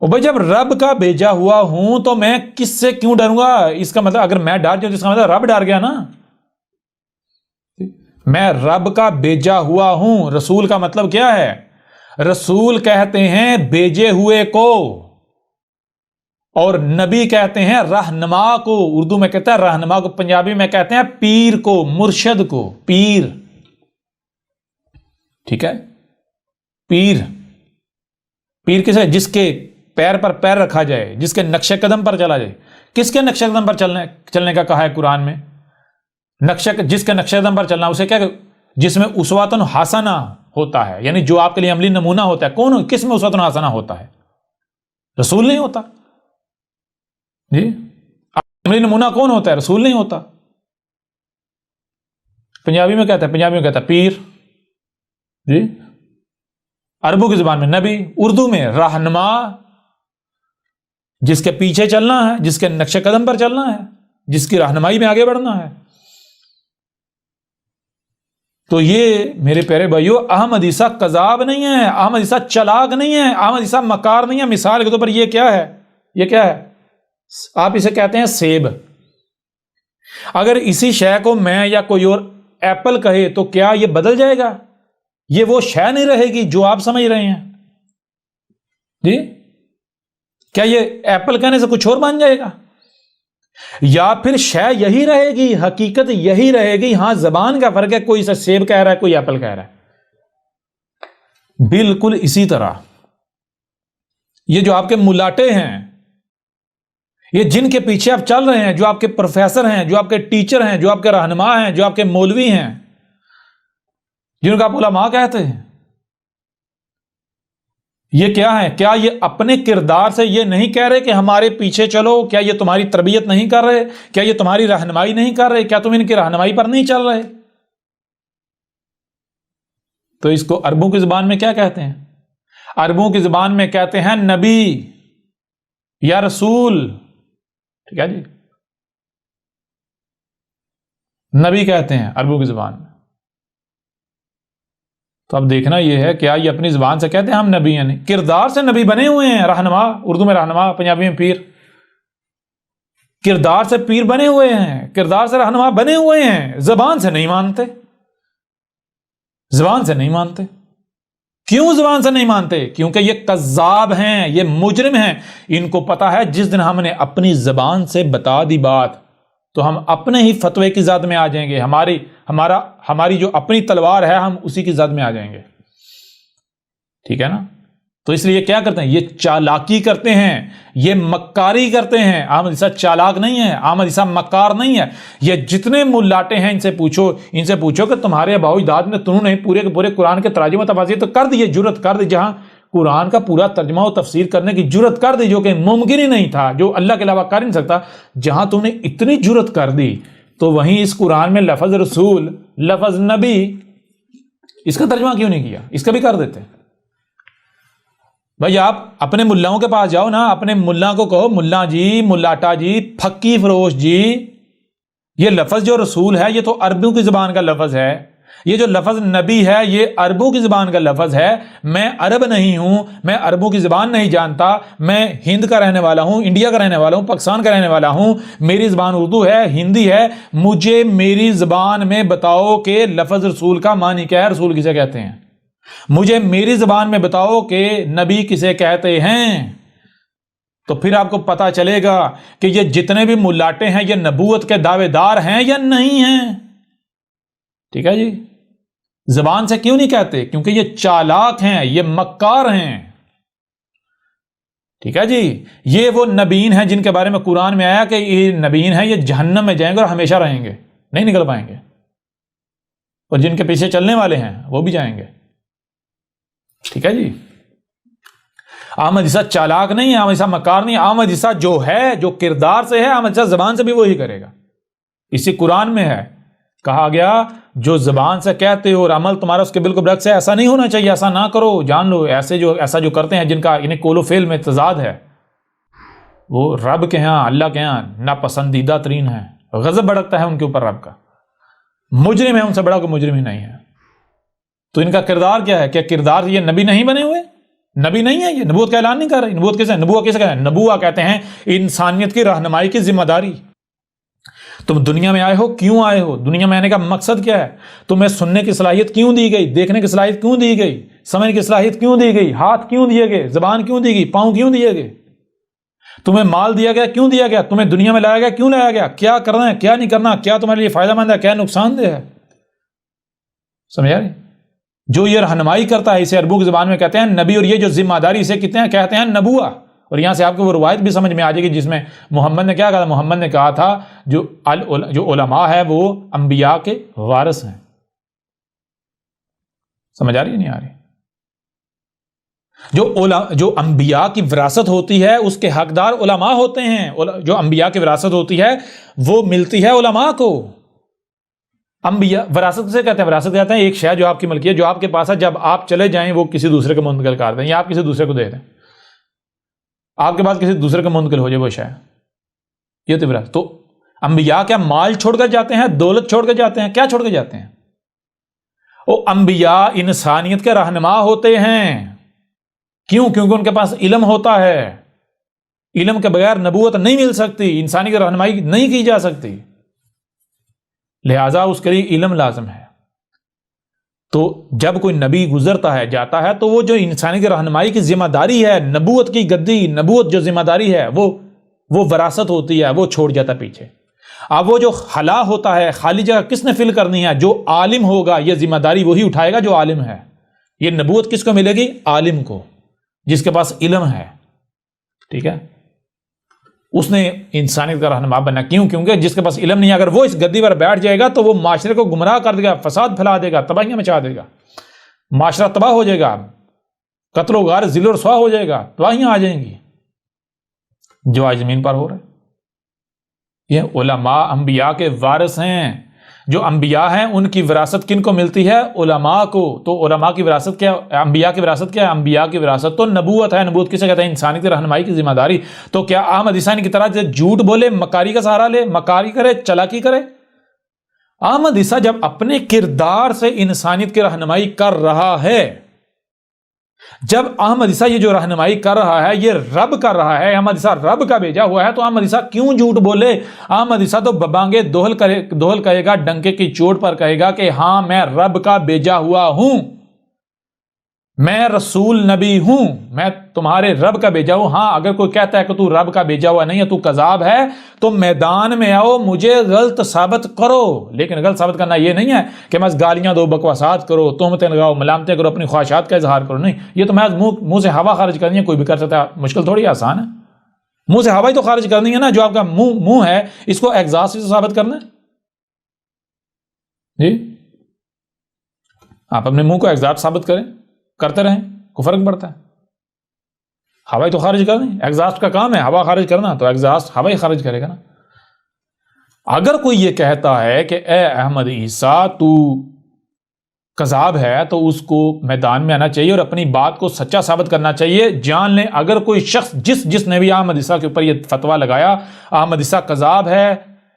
اور بھائی جب رب کا بھیجا ہوا ہوں تو میں کس سے کیوں ڈروں گا؟ اس کا مطلب اگر میں ڈر جاؤں، اس کا مطلب رب ڈر گیا نا۔ میں رب کا بھیجا ہوا ہوں۔ رسول کا مطلب کیا ہے؟ رسول کہتے ہیں بھیجے ہوئے کو، اور نبی کہتے ہیں رہنما کو۔ اردو میں کہتا ہے رہنما کو، پنجابی میں کہتے ہیں پیر کو، مرشد کو، پیر۔ ٹھیک ہے، پیر کس ہے؟ جس کے پیر پر پیر رکھا جائے، جس کے نقش قدم پر چلا جائے۔ کس کے نقش قدم پر چلنے کا کہا ہے قرآن میں؟ جس کے نقش قدم پر چلنا، اسے کیا؟ جس میں اسوۃ حسنہ ہوتا ہے، یعنی جو آپ کے لیے عملی نمونہ ہوتا ہے۔ کون؟ کس میں اسوۃ حسنہ ہوتا ہے؟ رسول نہیں ہوتا جی۔ عملی نمونہ کون ہوتا ہے؟ رسول نہیں ہوتا۔ پنجابی میں کہتا ہے پیر جی، عربوں کی زبان میں نبی، اردو میں رہنما، جس کے پیچھے چلنا ہے، جس کے نقش قدم پر چلنا ہے، جس کی رہنمائی میں آگے بڑھنا ہے۔ تو یہ میرے پیارے بھائیو، احمد عیسیٰ کذاب نہیں ہے، احمد عیسیٰ چلاک نہیں ہے، احمد عیسیٰ مکار نہیں ہے۔ مثال کے طور پر یہ کیا ہے؟ یہ کیا ہے؟ آپ اسے کہتے ہیں سیب۔ اگر اسی شے کو میں یا کوئی اور ایپل کہے تو کیا یہ بدل جائے گا؟ یہ وہ شے نہیں رہے گی جو آپ سمجھ رہے ہیں جی؟ کیا یہ ایپل کہنے سے کچھ اور بن جائے گا؟ یا پھر شے یہی رہے گی، حقیقت یہی رہے گی؟ ہاں زبان کا فرق ہے، کوئی اسے سیب کہہ رہا ہے، کوئی ایپل کہہ رہا ہے۔ بالکل اسی طرح یہ جو آپ کے ملاٹے ہیں، یہ جن کے پیچھے آپ چل رہے ہیں، جو آپ کے پروفیسر ہیں، جو آپ کے ٹیچر ہیں، جو آپ کے رہنما ہیں، جو آپ کے مولوی ہیں، جن کو آپ علماء کہتے ہیں، یہ کیا ہے؟ کیا یہ اپنے کردار سے یہ نہیں کہہ رہے کہ ہمارے پیچھے چلو؟ کیا یہ تمہاری تربیت نہیں کر رہے؟ کیا یہ تمہاری رہنمائی نہیں کر رہے؟ کیا تم ان کی رہنمائی پر نہیں چل رہے؟ تو اس کو عربوں کی زبان میں کیا کہتے ہیں؟ عربوں کی زبان میں کہتے ہیں نبی یا رسول۔ ٹھیک ہے جی، نبی کہتے ہیں عربوں کی زبان میں۔ تو اب دیکھنا یہ ہے، کیا یہ اپنی زبان سے کہتے ہیں ہم نبی ہیں؟ نہیں، کردار سے نبی بنے ہوئے ہیں، رہنما، اردو میں رہنما، پنجابی میں پیر۔ کردار سے پیر بنے ہوئے ہیں، کردار سے رہنما بنے ہوئے ہیں، زبان سے نہیں مانتے، زبان سے نہیں مانتے۔ کیوں زبان سے نہیں مانتے؟ کیونکہ یہ کذاب ہیں، یہ مجرم ہیں۔ ان کو پتا ہے جس دن ہم نے اپنی زبان سے بتا دی بات تو ہم اپنے ہی فتوے کی زد میں آ جائیں گے، ہماری جو اپنی تلوار ہے ہم اسی کی زد میں آ جائیں گے۔ ٹھیک ہے نا؟ تو اس لیے کیا کرتے ہیں؟ یہ چالاکی کرتے ہیں، یہ مکاری کرتے ہیں۔ احمد عیسیٰ چالاک نہیں ہے، احمد عیسیٰ مکار نہیں ہے۔ یہ جتنے ملاٹے ہیں ان سے پوچھو کہ تمہارے آباء و اجداد نے تنہوں نے پورے کے پورے قرآن کے تراجم و تفاسیر تو کر دی، جرت کر دی، جہاں قرآن کا پورا ترجمہ و تفسیر کرنے کی جرت کر دی، جو کہ ممکن ہی نہیں تھا، جو اللہ کے علاوہ کر نہیں سکتا۔ جہاں تم نے اتنی جرت کر دی تو وہیں اس قرآن میں لفظ رسول، لفظ نبی، اس کا ترجمہ کیوں نہیں کیا؟ اس کا بھی کر دیتے۔ بھائی آپ اپنے ملاؤں کے پاس جاؤ نا، اپنے ملا کو کہو ملا جی، ملاٹا جی، پھکی فروش جی، یہ لفظ جو رسول ہے یہ تو عربوں کی زبان کا لفظ ہے، یہ جو لفظ نبی ہے یہ عربوں کی زبان کا لفظ ہے. میں عرب نہیں ہوں, میں عربوں کی زبان نہیں جانتا, میں ہند کا رہنے والا ہوں, انڈیا کا رہنے والا ہوں, پاکستان کا رہنے والا ہوں, میری زبان اردو ہے, ہندی ہے. مجھے میری زبان میں بتاؤ کہ لفظ رسول کا معنی کیا ہے, رسول کسے کہتے ہیں. مجھے میری زبان میں بتاؤ کہ نبی کسے کہتے ہیں. تو پھر آپ کو پتا چلے گا کہ یہ جتنے بھی ملاٹے ہیں یہ نبوت کے دعوے دار ہیں یا نہیں ہیں. ٹھیک ہے جی. زبان سے کیوں نہیں کہتے؟ کیونکہ یہ چالاک ہیں, یہ مکار ہیں. ٹھیک ہے جی. یہ وہ نبیین ہیں جن کے بارے میں قرآن میں آیا کہ یہ نبیین ہیں, یہ جہنم میں جائیں گے اور ہمیشہ رہیں گے, نہیں نکل پائیں گے. اور جن کے پیچھے چلنے والے ہیں وہ بھی جائیں گے. ٹھیک ہے جی. احمد عیسیٰ چالاک نہیں ہے, احمد عیسیٰ مکار نہیں ہے. احمد عیسیٰ جو ہے, جو کردار سے ہے, احمد عیسیٰ زبان سے بھی وہی کرے گا. اسی قرآن میں ہے, کہا گیا جو زبان سے کہتے ہو اور عمل تمہارا اس کے بالکل برعکس ہے, ایسا نہیں ہونا چاہیے, ایسا نہ کرو. جان لو ایسا جو کرتے ہیں جن کا یعنی قول و فعل میں تضاد ہے, وہ رب کے ہاں, اللہ کے ہاں ناپسندیدہ ترین ہیں. غضب بھڑکتا ہے ان کے اوپر رب کا. مجرم ہے, ان سے بڑا کوئی مجرم ہی نہیں ہے. تو ان کا کردار کیا ہے؟ کیا کردار یہ نبی نہیں بنے ہوئے؟ نبی نہیں ہے, یہ نبوت کا اعلان نہیں کر رہے. نبوت کیسے؟ نبوت کیسے کہتے ہیں؟ نبوت کہتے ہیں انسانیت کی رہنمائی کی ذمہ داری. تم دنیا میں آئے ہو, کیوں آئے ہو؟ دنیا میں آنے کا مقصد کیا ہے؟ تمہیں سننے کی صلاحیت کیوں دی گئی؟ دیکھنے کی صلاحیت کیوں دی گئی؟ سمجھنے کی صلاحیت کیوں دی گئی؟ ہاتھ کیوں دیے گئے؟ زبان کیوں دی گئی؟ پاؤں کیوں دیے گئے؟ تمہیں مال دیا گیا, کیوں دیا گیا؟ تمہیں دنیا میں لایا گیا, کیوں لایا گیا؟ کیا کرنا ہے, کیا نہیں کرنا, کیا تمہارے لیے فائدہ مند ہے, کیا نقصان دہ ہے. سمجھا رہے؟ جو یہ رہنمائی کرتا ہے اسے عربوں کی زبان میں کہتے ہیں نبی, اور یہ جو ذمہ داری اسے کہتے ہیں نبوہ. اور یہاں سے آپ کو وہ روایت بھی سمجھ میں آ جائے گی جس میں محمد نے کیا کہا تھا. محمد نے کہا تھا جو علماء ہے وہ انبیاء کے وارث ہیں. سمجھ آ رہی ہے نہیں آ رہی؟ جو انبیاء کی وراثت ہوتی ہے اس کے حقدار علماء ہوتے ہیں. جو انبیاء کی وراثت ہوتی ہے وہ ملتی ہے علماء کو. انبیاء وراثت سے کہتے ہیں, وراثت کہتے ہیں ایک شے جو آپ کی ملکیت, جو آپ کے پاس ہے, جب آپ چلے جائیں وہ کسی دوسرے کو منتقل کر دیں, یا آپ کسی دوسرے کو دے دیں, آپ کے پاس کسی دوسرے کو منتقل ہو جائے وہ شے. یہ تو وراثت. تو انبیاء کیا مال چھوڑ کر جاتے ہیں, دولت چھوڑ کر جاتے ہیں, کیا چھوڑ کر جاتے ہیں؟ وہ انبیاء انسانیت کے رہنما ہوتے ہیں. کیوں؟ کیونکہ ان کے پاس علم ہوتا ہے. علم کے بغیر نبوت نہیں مل سکتی, انسانی کی رہنمائی نہیں کی جا سکتی. لہذا اس کے لیے علم لازم ہے. تو جب کوئی نبی گزرتا ہے, جاتا ہے, تو وہ جو انسانی کی رہنمائی کی ذمہ داری ہے, نبوت کی گدی, نبوت جو ذمہ داری ہے وہ وراثت ہوتی ہے, وہ چھوڑ جاتا پیچھے. اب وہ جو خلا ہوتا ہے, خالی جگہ کس نے فل کرنی ہے؟ جو عالم ہوگا, یہ ذمہ داری وہی اٹھائے گا جو عالم ہے. یہ نبوت کس کو ملے گی؟ عالم کو, جس کے پاس علم ہے. ٹھیک ہے, اس نے انسانیت کا رہنما بننا. کیوں؟ کیونکہ جس کے پاس علم نہیں ہے, اگر وہ اس گدی پر بیٹھ جائے گا تو وہ معاشرے کو گمراہ کر دے گا, فساد پھیلا دے گا, تباہیاں مچا دے گا, معاشرہ تباہ ہو جائے گا, قتل و غارت, ذل و رسوا ہو جائے گا, تباہیاں آ جائیں گی جو آج زمین پر ہو رہا ہے. یہ علماء انبیاء کے وارث ہیں. جو انبیاء ہیں ان کی وراثت کن کو ملتی ہے؟ علماء کو. تو علماء کی وراثت کیا؟ انبیاء کی وراثت کیا ہے؟ انبیاء کی وراثت تو نبوت ہے. نبوت کسے کہتے ہیں؟ انسانی کی رہنمائی کی ذمہ داری. تو کیا احمد عیسیٰ کی طرح جھوٹ بولے, مکاری کا سہارا لے, مکاری کرے, چلاکی کرے؟ احمد عیسیٰ جب اپنے کردار سے انسانیت کی رہنمائی کر رہا ہے, جب احمد عیسیٰ یہ جو رہنمائی کر رہا ہے یہ رب کر رہا ہے, احمد عیسیٰ رب کا بھیجا ہوا ہے, تو احمد عیسیٰ کیوں جھوٹ بولے؟ احمد عیسیٰ تو ببانگے دوہل کہے گا, ڈنکے کی چوٹ پر کہے گا کہ ہاں میں رب کا بھیجا ہوا ہوں, میں رسول نبی ہوں, میں تمہارے رب کا بھیجا ہوں. ہاں اگر کوئی کہتا ہے کہ تو رب کا بھیجا ہوا نہیں ہے, تو کذاب ہے, تو میدان میں آؤ, مجھے غلط ثابت کرو. لیکن غلط ثابت کرنا یہ نہیں ہے کہ بس گالیاں دو, بکواسات کرو, تہمتیں لگاؤ, ملامتیں کرو, اپنی خواہشات کا اظہار کرو. نہیں, یہ تو محض منہ سے ہوا خارج کرنی ہے, کوئی بھی کر سکتا ہے, مشکل تھوڑی آسان ہے. منہ سے ہوا ہی تو خارج کرنی ہے نا. جو آپ کا منہ ہے اس کو ایگزاسٹ سے ثابت کرنا ہے. جی آپ اپنے منہ کو ایگزاسٹ ثابت کرتے رہیں, کو فرق پڑتا ہے. ہوا ہی تو خارج کرنی, ایگزاسٹ کا کام ہے ہوا خارج کرنا, تو ایگزاسٹ ہوا ہی خارج کرے گا نا. اگر کوئی یہ کہتا ہے کہ اے احمد عیسیٰ تو کذاب ہے, تو اس کو میدان میں آنا چاہیے اور اپنی بات کو سچا ثابت کرنا چاہیے. جان لیں اگر کوئی شخص جس نے بھی احمد عیسیٰ کے اوپر یہ فتویٰ لگایا, احمد عیسیٰ کذاب ہے,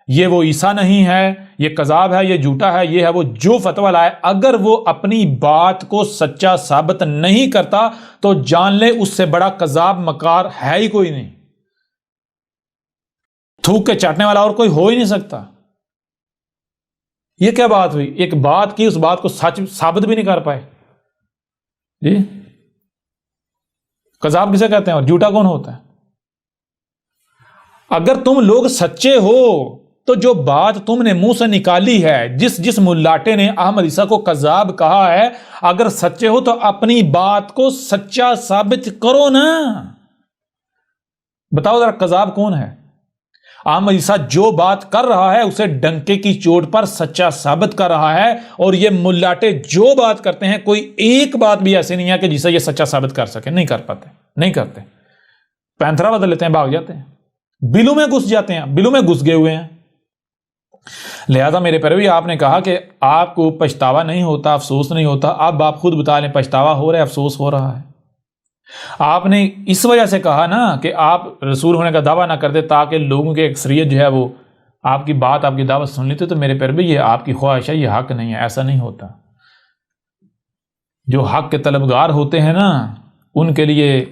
یہ وہ عیسیٰ نہیں ہے، یہ کذاب ہے، یہ جھوٹا ہے، یہ ہے وہ، جو فتویٰ لائے، اگر وہ اپنی بات کو سچا ثابت نہیں کرتا تو جان لے اس سے بڑا کذاب مکار ہے ہی کوئی نہیں، تھوک کے چاٹنے والا اور کوئی ہو ہی نہیں سکتا۔ یہ کیا بات ہوئی؟ ایک بات کی، اس بات کو سچ ثابت بھی نہیں کر پائے جی۔ کذاب کسے کہتے ہیں اور جھوٹا کون ہوتا ہے؟ اگر تم لوگ سچے ہو تو جو بات تم نے منہ سے نکالی ہے، جس ملاٹے نے احمد عیسیٰ کو کذاب کہا ہے، اگر سچے ہو تو اپنی بات کو سچا ثابت کرو نا۔ بتاؤ ذرا کذاب کون ہے؟ احمد عیسیٰ جو بات کر رہا ہے اسے ڈنکے کی چوٹ پر سچا ثابت کر رہا ہے، اور یہ ملاٹے جو بات کرتے ہیں کوئی ایک بات بھی ایسی نہیں ہے کہ جسے یہ سچا ثابت کر سکے، نہیں کر پاتے، نہیں کرتے۔ پینترا بدل لیتے ہیں، بھاگ جاتے ہیں، بلوں میں گھس جاتے ہیں، بلوں میں گھس گئے ہوئے ہیں۔ لہذا میرے پیروی، آپ نے کہا کہ آپ کو پچھتاوا نہیں ہوتا، افسوس نہیں ہوتا، اب آپ خود بتا لیں پچھتاوا ہو رہا ہے، افسوس ہو رہا ہے۔ آپ نے اس وجہ سے کہا نا کہ آپ رسول ہونے کا دعویٰ نہ کرتے تاکہ لوگوں کی اکثریت جو ہے وہ آپ کی بات، آپ کی دعوت سن لیتے، تو میرے پیروی یہ آپ کی خواہش ہے، یہ حق نہیں ہے، ایسا نہیں ہوتا۔ جو حق کے طلبگار ہوتے ہیں نا، ان کے لیے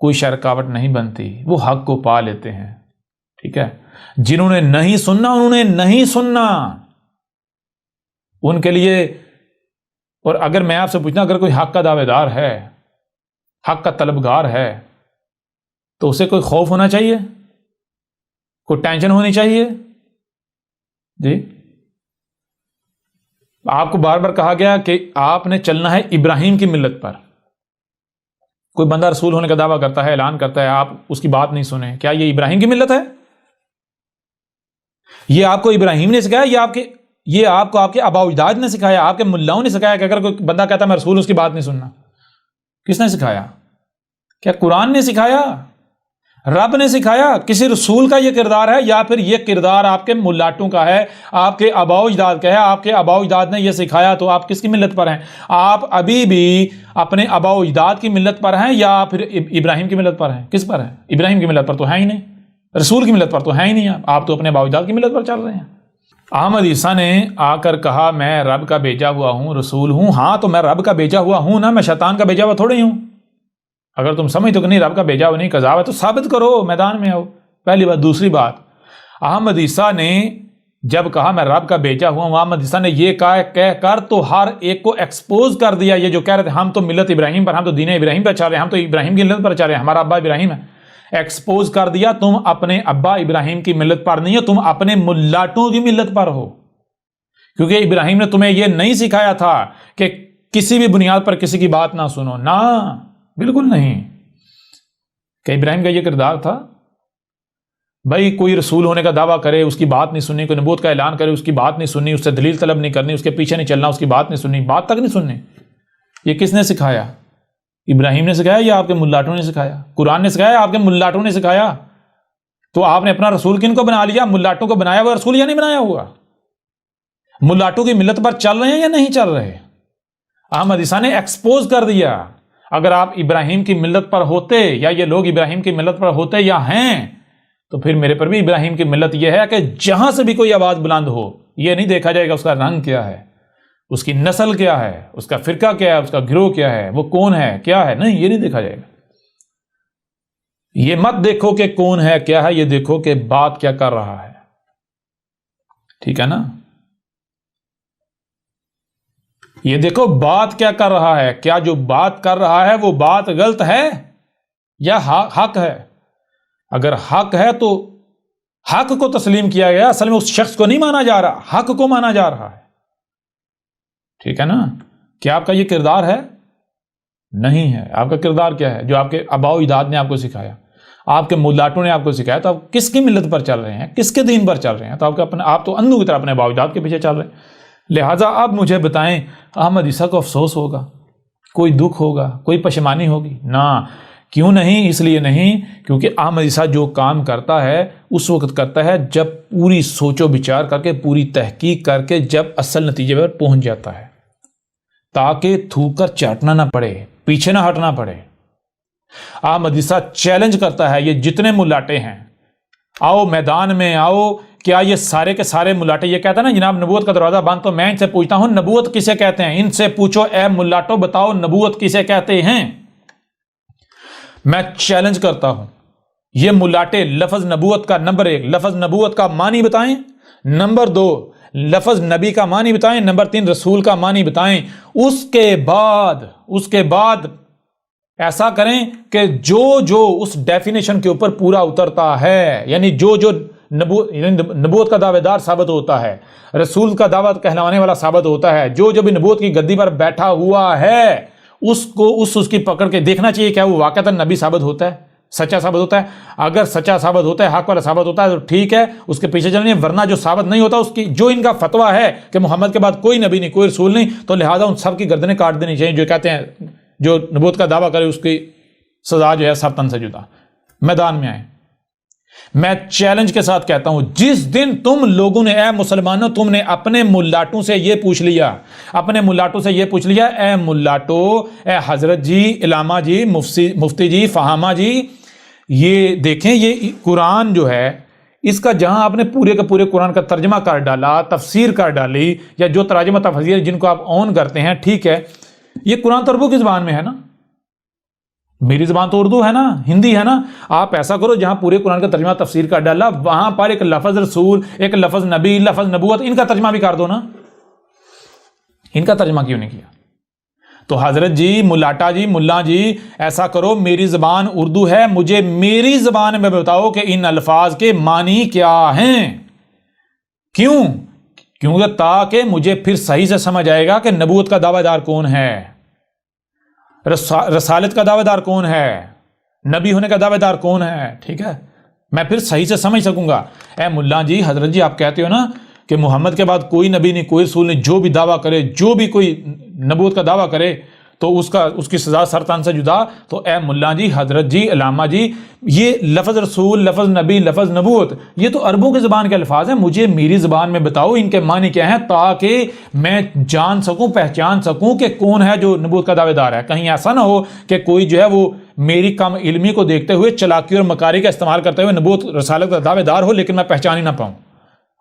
کوئی رکاوٹ نہیں بنتی، وہ حق کو پا لیتے ہیں، ٹھیک ہے۔ جنہوں نے نہیں سننا انہوں نے نہیں سننا، ان کے لیے۔ اور اگر میں آپ سے پوچھنا، اگر کوئی حق کا دعوے دار ہے، حق کا طلبگار ہے، تو اسے کوئی خوف ہونا چاہیے، کوئی ٹینشن ہونی چاہیے جی۔ آپ کو بار بار کہا گیا کہ آپ نے چلنا ہے ابراہیم کی ملت پر۔ کوئی بندہ رسول ہونے کا دعویٰ کرتا ہے، اعلان کرتا ہے، آپ اس کی بات نہیں سنیں، کیا یہ ابراہیم کی ملت ہے؟ یہ آپ کو ابراہیم نے سکھایا، یہ آپ کو آپ کے آباء و اجداد نے سکھایا، آپ کے ملاؤں نے سکھایا کہ اگر کوئی بندہ کہتا ہے میں رسول، اس کی بات نہیں سننا؟ کس نے سکھایا؟ کیا قرآن نے سکھایا؟ رب نے سکھایا؟ کسی رسول کا یہ کردار ہے، یا پھر یہ کردار آپ کے ملاٹوں کا ہے، آپ کے آباء و اجداد کا ہے؟ آپ کے آباء و اجداد نے یہ سکھایا تو آپ کس کی ملت پر ہیں؟ آپ ابھی بھی اپنے آباء و اجداد کی ملت پر ہیں یا پھر ابراہیم کی ملت پر ہیں؟ کس پر ہیں؟ ابراہیم کی ملت پر تو ہیں ہی نہیں، رسول کی ملت پر تو ہیں ہی نہیں، آپ تو اپنے آباء و اجداد کی ملت پر چل رہے ہیں۔ احمد عیسیٰ نے آ کر کہا میں رب کا بھیجا ہوا ہوں، رسول ہوں۔ ہاں تو میں رب کا بھیجا ہوا ہوں نا، میں شیطان کا بھیجا ہوا تھوڑی ہوں۔ اگر تم سمجھتے ہو کہ نہیں رب کا بھیجا ہوا نہیں، کذاب ہے، تو ثابت کرو، میدان میں آؤ، پہلی بات۔ دوسری بات، احمد عیسیٰ نے جب کہا میں رب کا بھیجا ہوا ہوں، احمد عیسیٰ نے یہ کہہ کر تو ہر ایک کو ایکسپوز کر دیا۔ یہ جو کہہ رہے تھے ہم تو ملت ابراہیم پر، ہم تو دین ابراہیم پر چل رہے ہیں، ہم تو ابراہیم کی ملت پر چل رہے ہیں، ہمارا ابا ابراہیم ہے، ایکسپوز کر دیا تم اپنے ابا ابراہیم کی ملت پر نہیں ہو، تم اپنے ملاٹوں کی ملت پر ہو۔ کیونکہ ابراہیم نے تمہیں یہ نہیں سکھایا تھا کہ کسی بھی بنیاد پر کسی کی بات نہ سنو، نہ، بالکل نہیں۔ کہ ابراہیم کا یہ کردار تھا؟ بھائی کوئی رسول ہونے کا دعویٰ کرے، اس کی بات نہیں سننی، کوئی نبوت کا اعلان کرے، اس کی بات نہیں سننی، اس سے دلیل طلب نہیں کرنی، اس کے پیچھے نہیں چلنا، اس کی بات نہیں سننی، بات تک نہیں سننی۔ یہ کس نے سکھایا؟ ابراہیم نے سکھایا یا آپ کے ملاٹوں نے سکھایا؟ قرآن نے سکھایا یا آپ کے ملاٹوں نے سکھایا؟ تو آپ نے اپنا رسول کن کو بنا لیا؟ ملاٹوں کو بنایا ہوا رسول یا نہیں بنایا ہوا؟ ملاٹوں کی ملت پر چل رہے ہیں یا نہیں چل رہے؟ احمد عیسیٰ نے ایکسپوز کر دیا۔ اگر آپ ابراہیم کی ملت پر ہوتے، یا یہ لوگ ابراہیم کی ملت پر ہوتے یا ہیں، تو پھر میرے پر بھی ابراہیم کی ملت یہ ہے کہ جہاں سے بھی کوئی آواز بلند ہو، یہ نہیں دیکھا جائے گا اس کا رنگ کیا ہے، اس کی نسل کیا ہے، اس کا فرقہ کیا ہے، اس کا گروہ کیا ہے، وہ کون ہے، کیا ہے، نہیں، یہ نہیں دیکھا جائے گا۔ یہ مت دیکھو کہ کون ہے کیا ہے، یہ دیکھو کہ بات کیا کر رہا ہے، ٹھیک ہے نا؟ یہ دیکھو بات کیا کر رہا ہے، کیا جو بات کر رہا ہے وہ بات غلط ہے یا حق ہے؟ اگر حق ہے تو حق کو تسلیم کیا گیا، اصل میں اس شخص کو نہیں مانا جا رہا، حق کو مانا جا رہا ہے، ٹھیک ہے نا؟ کیا آپ کا یہ کردار ہے؟ نہیں ہے۔ آپ کا کردار کیا ہے؟ جو آپ کے آباء و اجداد نے آپ کو سکھایا، آپ کے ملاٹوں نے آپ کو سکھایا، تو آپ کس کی ملت پر چل رہے ہیں، کس کے دین پر چل رہے ہیں؟ تو آپ تو اندھوں کی طرح اپنے آباء و اجداد کے پیچھے چل رہے ہیں۔ لہٰذا اب مجھے بتائیں، احمد عیسیٰ کو افسوس ہوگا، کوئی دکھ ہوگا، کوئی پشیمانی ہوگی؟ نہ، کیوں نہیں؟ اس لیے نہیں کیونکہ احمد عیسیٰ جو کام کرتا ہے اس وقت کرتا ہے جب پوری سوچ و بچار کر کے، پوری تحقیق کر کے جب اصل نتیجے پر پہنچ جاتا ہے، تاکہ تھوک کر چاٹنا نہ پڑے، پیچھے نہ ہٹنا پڑے۔ احمد عیسیٰ چیلنج کرتا ہے یہ جتنے ملاٹے ہیں، آؤ میدان میں آؤ کیا یہ سارے کے سارے ملاٹے یہ کہتا ہے نا جناب نبوت کا دروازہ بند؟ تو میں ان سے پوچھتا ہوں نبوت کسے کہتے ہیں؟ ان سے پوچھو اے ملاٹو بتاؤ نبوت کسے کہتے ہیں؟ میں چیلنج کرتا ہوں یہ ملاٹے لفظ نبوت کا نمبر 1 لفظ نبوت کا معنی بتائیں، نمبر 2 لفظ نبی کا معنی بتائیں، نمبر 3 رسول کا معنی بتائیں۔ اس کے بعد ایسا کریں کہ جو اس ڈیفینیشن کے اوپر پورا اترتا ہے، یعنی جو نبوت کا دعوے دار ثابت ہوتا ہے، رسول کا دعوت کہلانے والا ثابت ہوتا ہے، جو بھی نبوت کی گدی پر بیٹھا ہوا ہے اس کو اس کی پکڑ کے دیکھنا چاہیے کیا وہ واقعتاً نبی ثابت ہوتا ہے، سچا ثابت ہوتا ہے۔ اگر سچا ثابت ہوتا ہے، حق والا ثابت ہوتا ہے تو ٹھیک ہے، اس کے پیچھے چلیں، ورنہ جو ثابت نہیں ہوتا، اس کی جو ان کا فتویٰ ہے کہ محمد کے بعد کوئی نبی نہیں، کوئی رسول نہیں، تو لہٰذا ان سب کی گردنیں کاٹ دینی چاہیے۔ جو کہتے ہیں جو نبوت کا دعویٰ کرے اس کی سزا جو ہے سر تن سے جدا۔ میدان میں آئیں، میں چیلنج کے ساتھ کہتا ہوں جس دن تم لوگوں نے اے مسلمانوں تم نے اپنے ملاٹوں سے یہ پوچھ لیا، اے ملاٹو، اے حضرت جی، علامہ جی، مفتی جی، فہامہ جی، یہ دیکھیں یہ قرآن جو ہے اس کا جہاں آپ نے پورے کے پورے قرآن کا ترجمہ کر ڈالا، تفسیر کر ڈالی، یا جو تراجمہ تفسیر جن کو آپ اون کرتے ہیں، ٹھیک ہے، یہ قرآن تو عربوں کی زبان میں ہے نا، میری زبان تو اردو ہے نا، ہندی ہے نا۔ آپ ایسا کرو جہاں پورے قرآن کا ترجمہ تفسیر کر ڈالا وہاں پر ایک لفظ رسول، ایک لفظ نبی، لفظ نبوت، ان کا ترجمہ بھی کر دو نا۔ ان کا ترجمہ کیوں نہیں کیا؟ تو حضرت جی، ملاٹا جی، ملا جی، ایسا کرو میری زبان اردو ہے، مجھے میری زبان میں بتاؤ کہ ان الفاظ کے معنی کیا ہیں۔ کیونکہ تاکہ مجھے پھر صحیح سے سمجھ آئے گا کہ نبوت کا دعویٰ دار کون ہے، رسالت کا دعویٰ دار کون ہے، نبی ہونے کا دعویٰ دار کون ہے، ٹھیک ہے، میں پھر صحیح سے سمجھ سکوں گا۔ اے ملا جی، حضرت جی، آپ کہتے ہو نا کہ محمد کے بعد کوئی نبی نہیں، کوئی رسول نہیں، جو بھی دعویٰ کرے، جو بھی کوئی نبوت کا دعویٰ کرے تو اس کی سزا سر تن سے جدا۔ تو اے ملا جی، حضرت جی، علامہ جی، یہ لفظ رسول، لفظ نبی، لفظ نبوت، یہ تو عربوں کی زبان کے الفاظ ہیں، مجھے میری زبان میں بتاؤ ان کے معنی کیا ہیں، تاکہ میں جان سکوں، پہچان سکوں کہ کون ہے جو نبوت کا دعوے دار ہے۔ کہیں ایسا نہ ہو کہ کوئی جو ہے وہ میری کم علمی کو دیکھتے ہوئے چلاکی اور مکاری کا استعمال کرتے ہوئے نبوت رسالت کا دعوے دار ہو لیکن میں پہچان ہی نہ پاؤں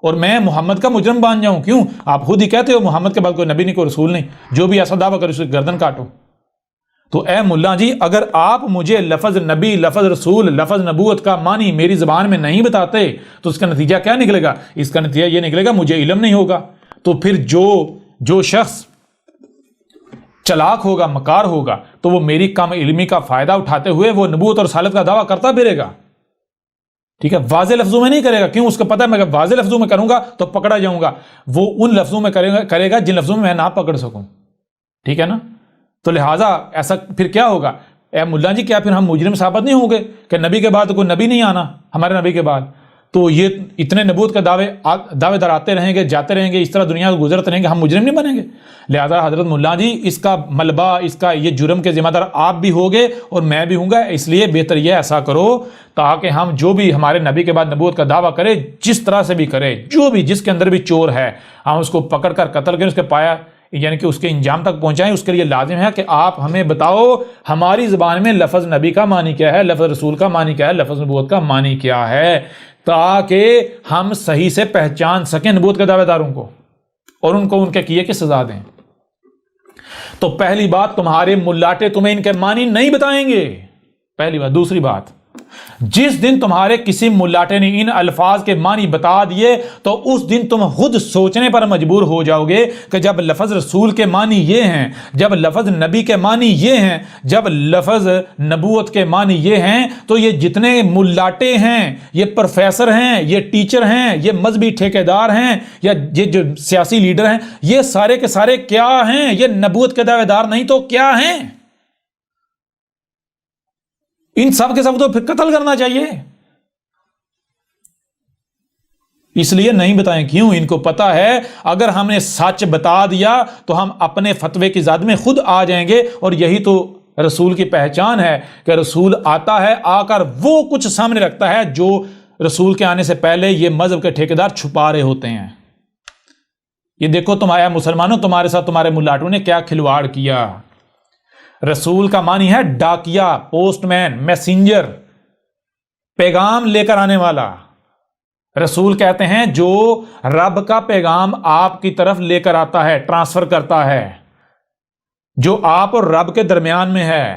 اور میں محمد کا مجرم بن جاؤں۔ کیوں؟ آپ خود ہی کہتے ہو محمد کے بعد کوئی نبی نہیں، کوئی رسول نہیں، جو بھی ایسا دعویٰ کرے اس کی گردن کاٹو۔ تو اے ملا جی، اگر آپ مجھے لفظ نبی، لفظ رسول، لفظ نبوت کا معنی میری زبان میں نہیں بتاتے تو اس کا نتیجہ کیا نکلے گا؟ اس کا نتیجہ یہ نکلے گا مجھے علم نہیں ہوگا۔ تو پھر جو شخص چلاک ہوگا، مکار ہوگا، تو وہ میری کم علمی کا فائدہ اٹھاتے ہوئے وہ نبوت اور رسالت کا دعویٰ کرتا پھرے گا، ٹھیک ہے، واضح لفظوں میں نہیں کرے گا۔ کیوں؟ اس کو پتہ ہے میں واضح لفظوں میں کروں گا تو پکڑا جاؤں گا، وہ ان لفظوں میں کرے گا جن لفظوں میں میں نہ پکڑ سکوں، ٹھیک ہے نا۔ تو لہٰذا ایسا پھر کیا ہوگا؟ اے ملا جی، کیا پھر ہم مجرم ثابت نہیں ہوں گے کہ نبی کے بعد کوئی نبی نہیں آنا ہمارے نبی کے بعد؟ تو یہ اتنے نبوت کے دعوے دار آتے رہیں گے، جاتے رہیں گے، اس طرح دنیا کو گزرتے رہیں گے، ہم مجرم نہیں بنیں گے؟ لہٰذا حضرت ملا جی، اس کا ملبہ، اس کا یہ جرم کے ذمہ دار آپ بھی ہوگے اور میں بھی ہوں گا، اس لیے بہتر یہ ایسا کرو تاکہ ہم جو بھی ہمارے نبی کے بعد نبوت کا دعویٰ کرے، جس طرح سے بھی کرے، جو بھی جس کے اندر بھی چور ہے، ہم اس کو پکڑ کر قتل کریں، اس کے پایا یعنی کہ اس کے انجام تک پہنچائیں۔ اس کے لیے لازم ہے کہ آپ ہمیں بتاؤ ہماری زبان میں لفظ نبی کا معنی کیا ہے، لفظ رسول کا معنی کیا ہے، لفظ نبوت کا معنی کیا ہے، تاکہ ہم صحیح سے پہچان سکیں نبوت کے دعوے داروں کو اور ان کو ان کے کیے کی سزا دیں۔ تو پہلی بات، تمہارے ملاٹے تمہیں ان کے معنی نہیں بتائیں گے، پہلی بات۔ دوسری بات، جس دن تمہارے کسی ملاٹے نے ان الفاظ کے معنی بتا دیے تو اس دن تم خود سوچنے پر مجبور ہو جاؤ گے کہ جب لفظ رسول کے معنی یہ ہیں، جب لفظ نبی کے معنی یہ ہیں، جب لفظ نبوت کے معنی یہ ہیں، تو یہ جتنے ملاٹے ہیں، یہ پروفیسر ہیں، یہ ٹیچر ہیں، یہ مذہبی ٹھیکیدار ہیں، یا یہ جو سیاسی لیڈر ہیں، یہ سارے کے سارے کیا ہیں؟ یہ نبوت کے دعوے دار نہیں تو کیا ہیں؟ ان سب کے سب تو پھر قتل کرنا چاہیے، اس لیے نہیں بتائیں۔ کیوں؟ ان کو پتا ہے اگر ہم نے سچ بتا دیا تو ہم اپنے فتوے کی زد میں خود آ جائیں گے، اور یہی تو رسول کی پہچان ہے کہ رسول آتا ہے، آ کر وہ کچھ سامنے رکھتا ہے جو رسول کے آنے سے پہلے یہ مذہب کے ٹھیکیدار چھپا رہے ہوتے ہیں۔ یہ دیکھو تمہارے مسلمانوں، تمہارے ساتھ تمہارے ملاٹوں نے کیا کھلواڑ کیا۔ رسول کا معنی ہے ڈاکیا، پوسٹ مین، میسنجر، پیغام لے کر آنے والا، رسول کہتے ہیں جو رب کا پیغام آپ کی طرف لے کر آتا ہے، ٹرانسفر کرتا ہے، جو آپ اور رب کے درمیان میں ہے،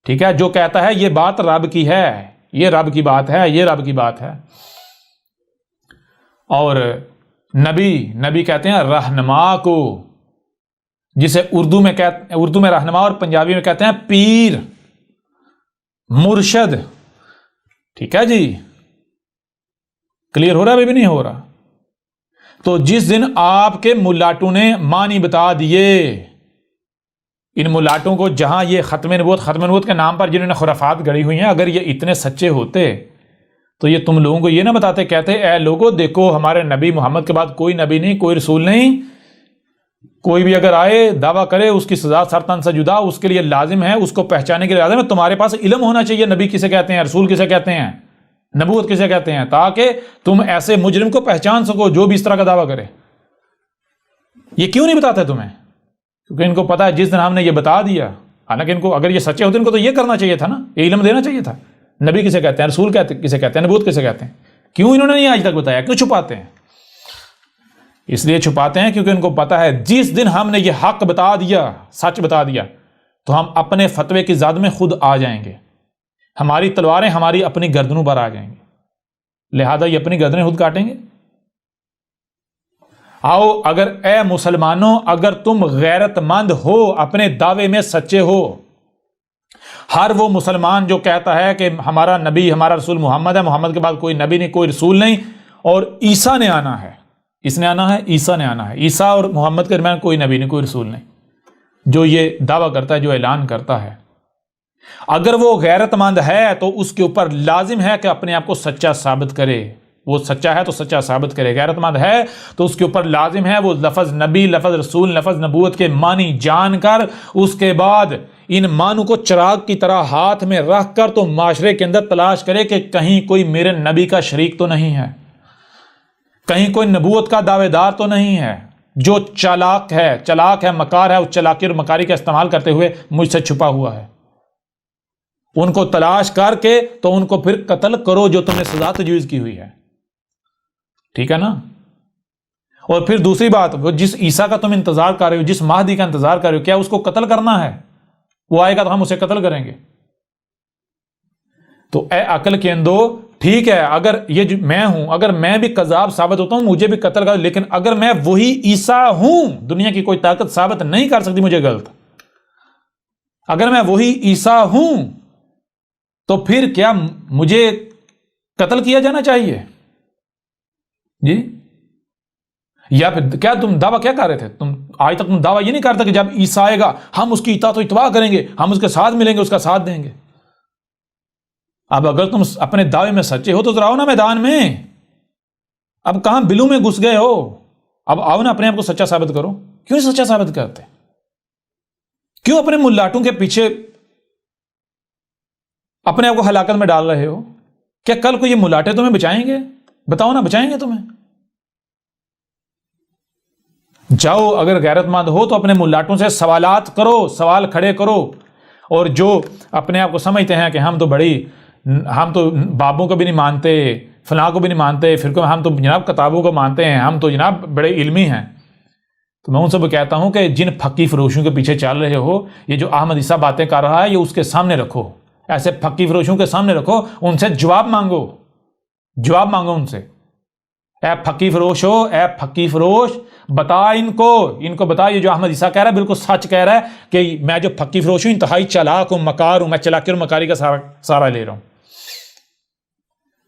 ٹھیک ہے، جو کہتا ہے یہ بات رب کی ہے، یہ رب کی بات ہے، یہ رب کی بات ہے۔ اور نبی کہتے ہیں رہنما کو، جسے اردو میں رہنما اور پنجابی میں کہتے ہیں پیر، مرشد، ٹھیک ہے جی، کلیئر ہو رہا ہے بھی نہیں ہو رہا؟ تو جس دن آپ کے ملاٹوں نے معنی بتا دیے، ان ملاٹوں کو، جہاں یہ ختم نبوت کے نام پر جنہوں نے خرافات گڑی ہوئی ہیں، اگر یہ اتنے سچے ہوتے تو یہ تم لوگوں کو یہ نہ بتاتے، کہتے اے لوگوں دیکھو ہمارے نبی محمد کے بعد کوئی نبی نہیں، کوئی رسول نہیں، کوئی بھی اگر آئے دعویٰ کرے اس کی سزا سر تن سے جدا، اس کے لیے لازم ہے، اس کو پہچانے کے لیے لازم ہے تمہارے پاس علم ہونا چاہیے، نبی کسے کہتے ہیں، رسول کسے کہتے ہیں، نبوت کسے کہتے ہیں، تاکہ تم ایسے مجرم کو پہچان سکو جو بھی اس طرح کا دعویٰ کرے۔ یہ کیوں نہیں بتاتے تمہیں؟ کیونکہ ان کو پتا ہے جس دن ہم نے یہ بتا دیا، حالانکہ ان کو اگر یہ سچے ہوتے ان کو تو یہ کرنا چاہیے تھا نا، یہ علم دینا چاہیے تھا، نبی کسے کہتے ہیں، رسول کسے کہتے ہیں، نبوت کسے کہتے ہیں، کیوں انہوں نے نہیں آج تک بتایا، کیوں چھپاتے ہیں؟ اس لیے چھپاتے ہیں کیونکہ ان کو پتا ہے جس دن ہم نے یہ حق بتا دیا، سچ بتا دیا، تو ہم اپنے فتوے کی زد میں خود آ جائیں گے، ہماری تلواریں ہماری اپنی گردنوں پر آ جائیں گے، لہذا یہ اپنی گردنیں خود کاٹیں گے۔ آؤ، اگر اے مسلمانوں، اگر تم غیرت مند ہو، اپنے دعوے میں سچے ہو، ہر وہ مسلمان جو کہتا ہے کہ ہمارا نبی، ہمارا رسول محمد ہے، محمد کے بعد کوئی نبی نہیں، کوئی رسول نہیں، اور عیسیٰ نے آنا ہے، اس نے آنا ہے، عیسیٰ نے آنا ہے، عیسیٰ اور محمد کے درمیان کوئی نبی نہیں، کوئی رسول نہیں، جو یہ دعویٰ کرتا ہے، جو اعلان کرتا ہے، اگر وہ غیرت مند ہے تو اس کے اوپر لازم ہے کہ اپنے آپ کو سچا ثابت کرے، وہ سچا ہے تو سچا ثابت کرے، غیرت مند ہے تو اس کے اوپر لازم ہے وہ لفظ نبی، لفظ رسول، لفظ نبوت کے معنی جان کر، اس کے بعد ان معنوں کو چراغ کی طرح ہاتھ میں رکھ کر تو معاشرے کے اندر تلاش کرے کہ کہیں کوئی میرے نبی کا شریک تو نہیں ہے، کہیں کوئی نبوت کا دعوے دار تو نہیں ہے، جو چلاک ہے، مکار ہے، اس چلاکی اور مکاری کا استعمال کرتے ہوئے مجھ سے چھپا ہوا ہے، ان کو تلاش کر کے تو ان کو پھر قتل کرو جو تم نے سزا تجویز کی ہوئی ہے، ٹھیک ہے نا؟ اور پھر دوسری بات، وہ جس عیسیٰ کا تم انتظار کر رہے ہو، جس مہدی کا انتظار کر رہے ہو، کیا اس کو قتل کرنا ہے؟ وہ آئے گا تو ہم اسے قتل کریں گے؟ تو اے عقل کے اندو، ٹھیک ہے، اگر یہ میں ہوں، اگر میں بھی کذاب ثابت ہوتا ہوں، مجھے بھی قتل کر، لیکن اگر میں وہی عیسیٰ ہوں، دنیا کی کوئی طاقت ثابت نہیں کر سکتی مجھے غلط، اگر میں وہی عیسیٰ ہوں تو پھر کیا مجھے قتل کیا جانا چاہیے؟ جی، یا پھر کیا تم دعویٰ کیا کر رہے تھے؟ آج تک تم دعویٰ یہ نہیں کرتا کہ جب عیسیٰ آئے گا ہم اس کی اطاعت و اتباع کریں گے، ہم اس کے ساتھ ملیں گے، اس کا ساتھ دیں گے۔ اب اگر تم اپنے دعوے میں سچے ہو تو ذرا آؤ نا میدان میں، اب کہاں بلوں میں گھس گئے ہو؟ اب آؤ نا، اپنے آپ کو سچا ثابت کرو۔ کیوں سچا ثابت کرتے؟ کیوں اپنے ملاٹوں کے پیچھے اپنے آپ کو ہلاکت میں ڈال رہے ہو؟ کیا کل کو یہ ملاٹے تمہیں بچائیں گے؟ بتاؤ نا، بچائیں گے تمہیں؟ جاؤ، اگر غیرت مند ہو تو اپنے ملاٹوں سے سوالات کرو، سوال کھڑے کرو، اور جو اپنے آپ کو سمجھتے ہیں کہ ہم تو بابوں کو بھی نہیں مانتے، فلاں کو بھی نہیں مانتے، فرقوں میں ہم تو جناب کتابوں کو مانتے ہیں، ہم تو جناب بڑے علمی ہیں، تو میں ان سے بھی کہتا ہوں کہ جن پھکی فروشوں کے پیچھے چل رہے ہو، یہ جو احمد عیسیٰ باتیں کر رہا ہے، یہ اس کے سامنے رکھو، ایسے پھکی فروشوں کے سامنے رکھو، ان سے جواب مانگو ان سے۔ اے پھکی فروش ہو، اے پھکی فروش، بتا ان کو بتا، یہ جو احمد عیسیٰ کہہ رہا ہے بالکل سچ کہہ رہا ہے کہ میں جو پھکی فروش ہوں، انتہائی چلاک ہوں، مکار ہوں، میں چلاکی اور مکاری کا سہارا لے رہا ہوں۔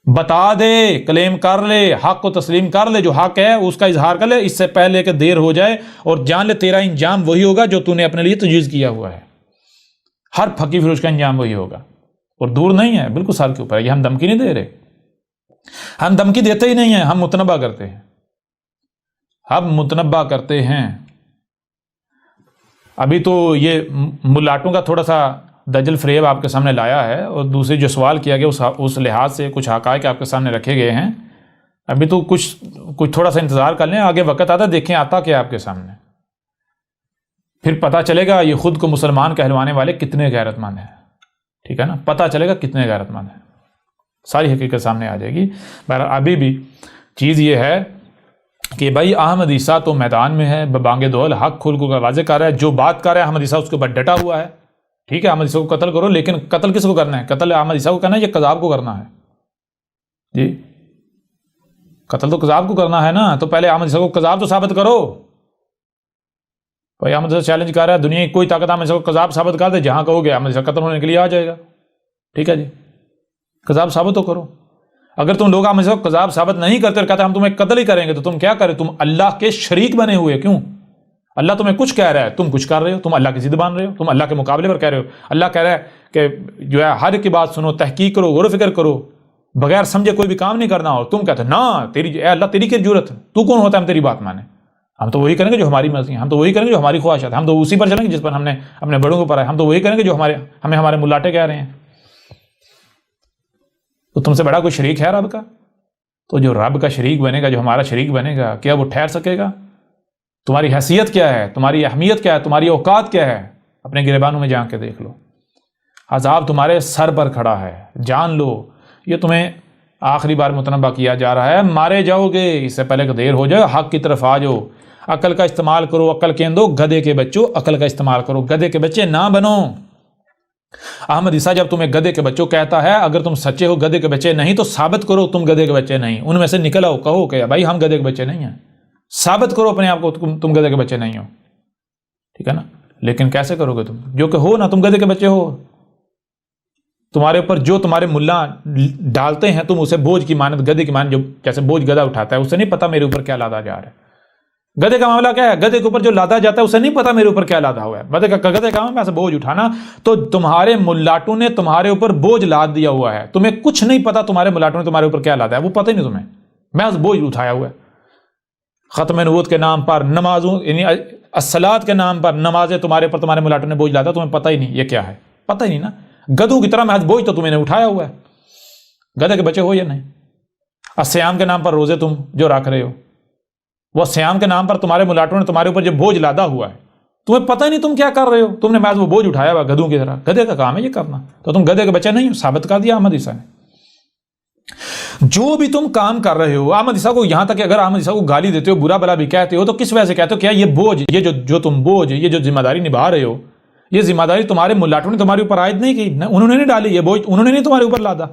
بتا دے، کلیم کر لے، حق کو تسلیم کر لے، جو حق ہے اس کا اظہار کر لے، اس سے پہلے کہ دیر ہو جائے، اور جان لے تیرا انجام وہی ہوگا جو تو نے اپنے لیے تجویز کیا ہوا ہے۔ ہر پھکی فروش کا انجام وہی ہوگا، اور دور نہیں ہے، بالکل سر کے اوپر ہے۔ یہ ہم دھمکی نہیں دے رہے، ہم دھمکی دیتے ہی نہیں ہیں، ہم متنبہ کرتے ہیں، کرتے ہیں۔ ابھی تو یہ ملاٹوں کا تھوڑا سا دجل فریب آپ کے سامنے لایا ہے، اور دوسری جو سوال کیا گیا اس لحاظ سے کچھ حقائق آپ کے سامنے رکھے گئے ہیں۔ ابھی تو کچھ تھوڑا سا انتظار کر لیں، آگے وقت آتا دیکھیں آتا کیا آپ کے سامنے، پھر پتہ چلے گا یہ خود کو مسلمان کہلوانے والے کتنے غیرت مند ہیں، ٹھیک ہے نا؟ پتہ چلے گا کتنے غیرت مند ہیں۔ ساری حقیقت سامنے آ جائے گی۔ بہرحال ابھی بھی چیز یہ ہے کہ بھائی احمد عیسیٰ تو میدان میں ہے، ببانگ دول حق کھول کو واضح کر رہا ہے، جو بات کر رہا ہے احمد عیسیٰ اس کے بعد ڈٹا ہوا ہے۔ ٹھیک ہے، احمد عیسیٰ کو قتل کرو، لیکن قتل کس کو کرنا ہے؟ قتل احمد عیسیٰ کو کرنا ہے یا قذاب کو کرنا ہے؟ جی قتل تو قذاب کو کرنا ہے نا، تو پہلے احمد عیسیٰ کو قذاب تو ثابت کرو۔ بھائی احمد عیسیٰ چیلنج کر رہا ہے، دنیا کی کوئی طاقت احمد عیسیٰ کو قذاب ثابت کر دے، جہاں کہو گے احمد عیسیٰ قتل ہونے کے لیے آ جائے گا۔ ٹھیک ہے جی، قذاب ثابت تو کرو۔ اگر تم لوگ احمد عیسیٰ کو قذاب ثابت نہیں کرتے اور کہتے ہم تمہیں قتل ہی کریں گے، تو تم کیا کرے؟ تم اللہ کے شریک بنے ہوئے۔ کیوں؟ اللہ تمہیں کچھ کہہ رہا ہے، تم کچھ کر رہے ہو، تم اللہ کی ضد مان رہے ہو، تم اللہ کے مقابلے پر کہہ رہے ہو۔ اللہ کہہ رہا ہے کہ جو ہے ہر کی بات سنو، تحقیق کرو، غور و فکر کرو، بغیر سمجھے کوئی بھی کام نہیں کرنا ہو۔ تم کہتے نا تیری اے اللہ تیری کی ضرورت ہے، تو کون ہوتا ہے ہم تیری بات مانے؟ ہم تو وہی کریں گے جو ہماری مرضی ہے، ہم تو وہی کریں گے جو ہماری خواہشات ہے، ہم تو اسی پر چلیں گے جس پر ہم نے اپنے بڑوں کو پڑھا ہے، ہم تو وہی کریں گے جو ہمیں ہمارے ملاٹے کہہ رہے ہیں۔ تو تم سے بڑا کوئی شریک ہے رب کا؟ تو جو رب کا شریک بنے گا، جو ہمارا شریک بنے گا، کیا وہ ٹھہر سکے گا؟ تمہاری حیثیت کیا ہے؟ تمہاری اہمیت کیا ہے؟ تمہاری اوقات کیا ہے؟ اپنے گریبانوں میں جا کے دیکھ لو۔ عذاب تمہارے سر پر کھڑا ہے، جان لو یہ تمہیں آخری بار متنبہ کیا جا رہا ہے، مارے جاؤ گے، اس سے پہلے کہ دیر ہو جائے، حق کی طرف آ جاؤ، عقل کا استعمال کرو، عقل کے اندو گدھے کے بچوں عقل کا استعمال کرو، گدھے کے بچے نہ بنو۔ احمد عیسیٰ جب تمہیں گدھے کے بچوں کہتا ہے، اگر تم سچے ہو گدھے کے بچے نہیں تو ثابت کرو تم گدھے کے بچے نہیں، ان میں سے نکل آؤ، کہو کہ بھائی ہم گدھے کے بچے نہیں ہیں، ثابت کرو اپنے آپ کو تم گدھے کے بچے نہیں ہو۔ ٹھیک ہے نا؟ لیکن کیسے کرو گے تم؟ جو کہ ہو نا، تم گدھے کے بچے ہو، تمہارے اوپر جو تمہارے ملا ڈالتے ہیں تم اسے بوجھ کی مانند، گدھے کی مانند، جو جیسے بوجھ گدھا اٹھاتا ہے، اسے نہیں پتا میرے اوپر کیا لادا جا رہا ہے۔ گدھے کا معاملہ کیا ہے؟ گدھے کے اوپر جو لادا جاتا ہے اسے نہیں پتا میرے اوپر کیا لادا ہوا ہے۔ گدھے کا معاملہ ایسے بوجھ اٹھانا، تو تمہارے ملاٹوں نے تمہارے اوپر بوجھ لاد دیا ہوا ہے، تمہیں کچھ نہیں پتا تمہارے ملاٹوں نے تمہارے اوپر کیا لادا ہے، وہ پتہ ہی نہیں تمہیں، محض بوجھ اٹھایا ہوا ہے۔ ختم نبوت کے نام پر نمازوں، یعنی الصلاۃ کے نام پر نمازیں تمہارے پر تمہارے ملاٹوں نے بوجھ لادا، تمہیں پتہ ہی نہیں یہ کیا ہے، پتہ ہی نہیں نا۔ گدھوں کی طرح محض بوجھ تو تمہیں نے اٹھایا ہوا ہے، گدھے کے بچے ہو یا نہیں۔ الصیام کے نام پر روزے تم جو رکھ رہے ہو، وہ سیام کے نام پر تمہارے ملاٹوں نے تمہارے اوپر جو بوجھ لادا ہوا ہے، تمہیں پتہ ہی نہیں تم کیا کر رہے ہو، تم نے محض وہ بوجھ اٹھایا ہوا گدھوں کی طرح۔ گدھے کا کام ہے یہ کرنا، تو تم گدھے کے بچے نہیں ہو، ثابت کر دیا احمد عیسیٰ نے۔ جو بھی تم کام کر رہے ہو، احمد عیسیٰ کو یہاں تک کہ اگر احمد عیسیٰ کو گالی دیتے ہو، برا بلا بھی کہتے ہو، تو کس وجہ سے کہتے ہو؟ کیا یہ بوجھ، یہ جو تم بوجھ، یہ جو ذمہ داری نبھا رہے ہو، یہ ذمہ داری تمہارے ملاٹوں نے تمہارے اوپر عائد نہیں کی، انہوں نے نہیں ڈالی، یہ بوجھ انہوں نے نہیں تمہارے اوپر لادا،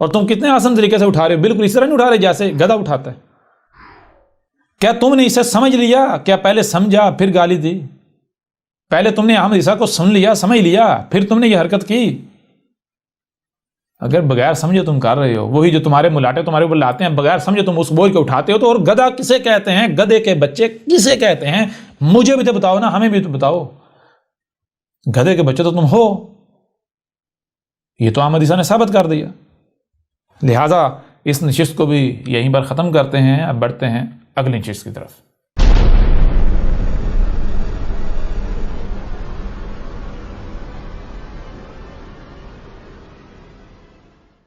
اور تم کتنے آسان طریقے سے اٹھا رہے ہو، بالکل اس طرح نہیں اٹھا رہے جیسے گدھا اٹھاتا ہے۔ کیا تم نے اسے سمجھ لیا؟ کیا پہلے سمجھا پھر گالی دی؟ پہلے تم نے احمد عیسیٰ کو سن لیا، سمجھ لیا، پھر تم نے یہ حرکت کی؟ اگر بغیر سمجھے تم کر رہے ہو، وہی جو تمہارے ملاٹے تمہارے اوپر لاتے ہیں، بغیر سمجھے تم اس بوجھ کو اٹھاتے ہو، تو اور گدھا کسے کہتے ہیں؟ گدھے کے بچے کسے کہتے ہیں؟ مجھے بھی تو بتاؤ نا، ہمیں بھی تو بتاؤ۔ گدھے کے بچے تو تم ہو، یہ تو احمد عیسیٰ نے ثابت کر دیا۔ لہٰذا اس نشست کو بھی یہیں پر ختم کرتے ہیں، اب بڑھتے ہیں اگلی نشست کی طرف۔